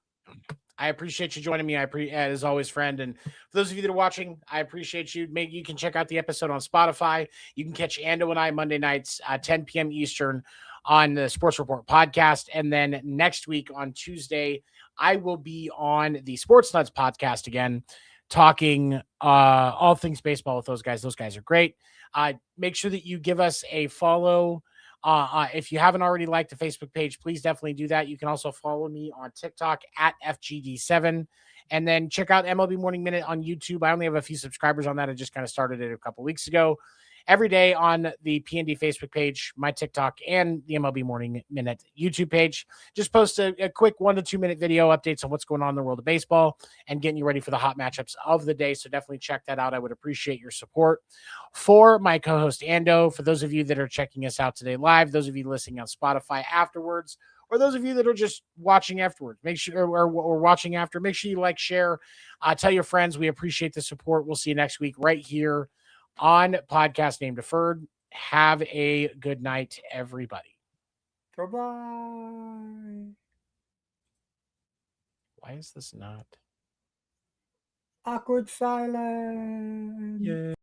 I appreciate you joining me. As always, friend. And for those of you that are watching, I appreciate you. Maybe you can check out the episode on Spotify. You can catch Ando and I Monday nights, 10 p.m. Eastern on the Sports Report podcast. And then next week on Tuesday, I will be on the Sports Nuts podcast again, talking all things baseball with those guys. Those guys are great. Make sure that you give us a follow. If you haven't already liked the Facebook page, please definitely do that. You can also follow me on TikTok at FGD7, and then check out MLB Morning Minute on YouTube. I only have a few subscribers on that. I just kind of started it a couple weeks ago. Every day on the PND Facebook page, my TikTok, and the MLB Morning Minute YouTube page, just post a quick 1 to 2 minute video updates on what's going on in the world of baseball and getting you ready for the hot matchups of the day. So definitely check that out. I would appreciate your support. For my co-host Ando, for those of you that are checking us out today live, those of you listening on Spotify afterwards, or those of you that are just watching afterwards, make sure or watching after, make sure you like, share, tell your friends. We appreciate the support. We'll see you next week right here on Podcast Name Deferred. Have a good night, everybody. Goodbye. Why is this not? Awkward silence. Yeah.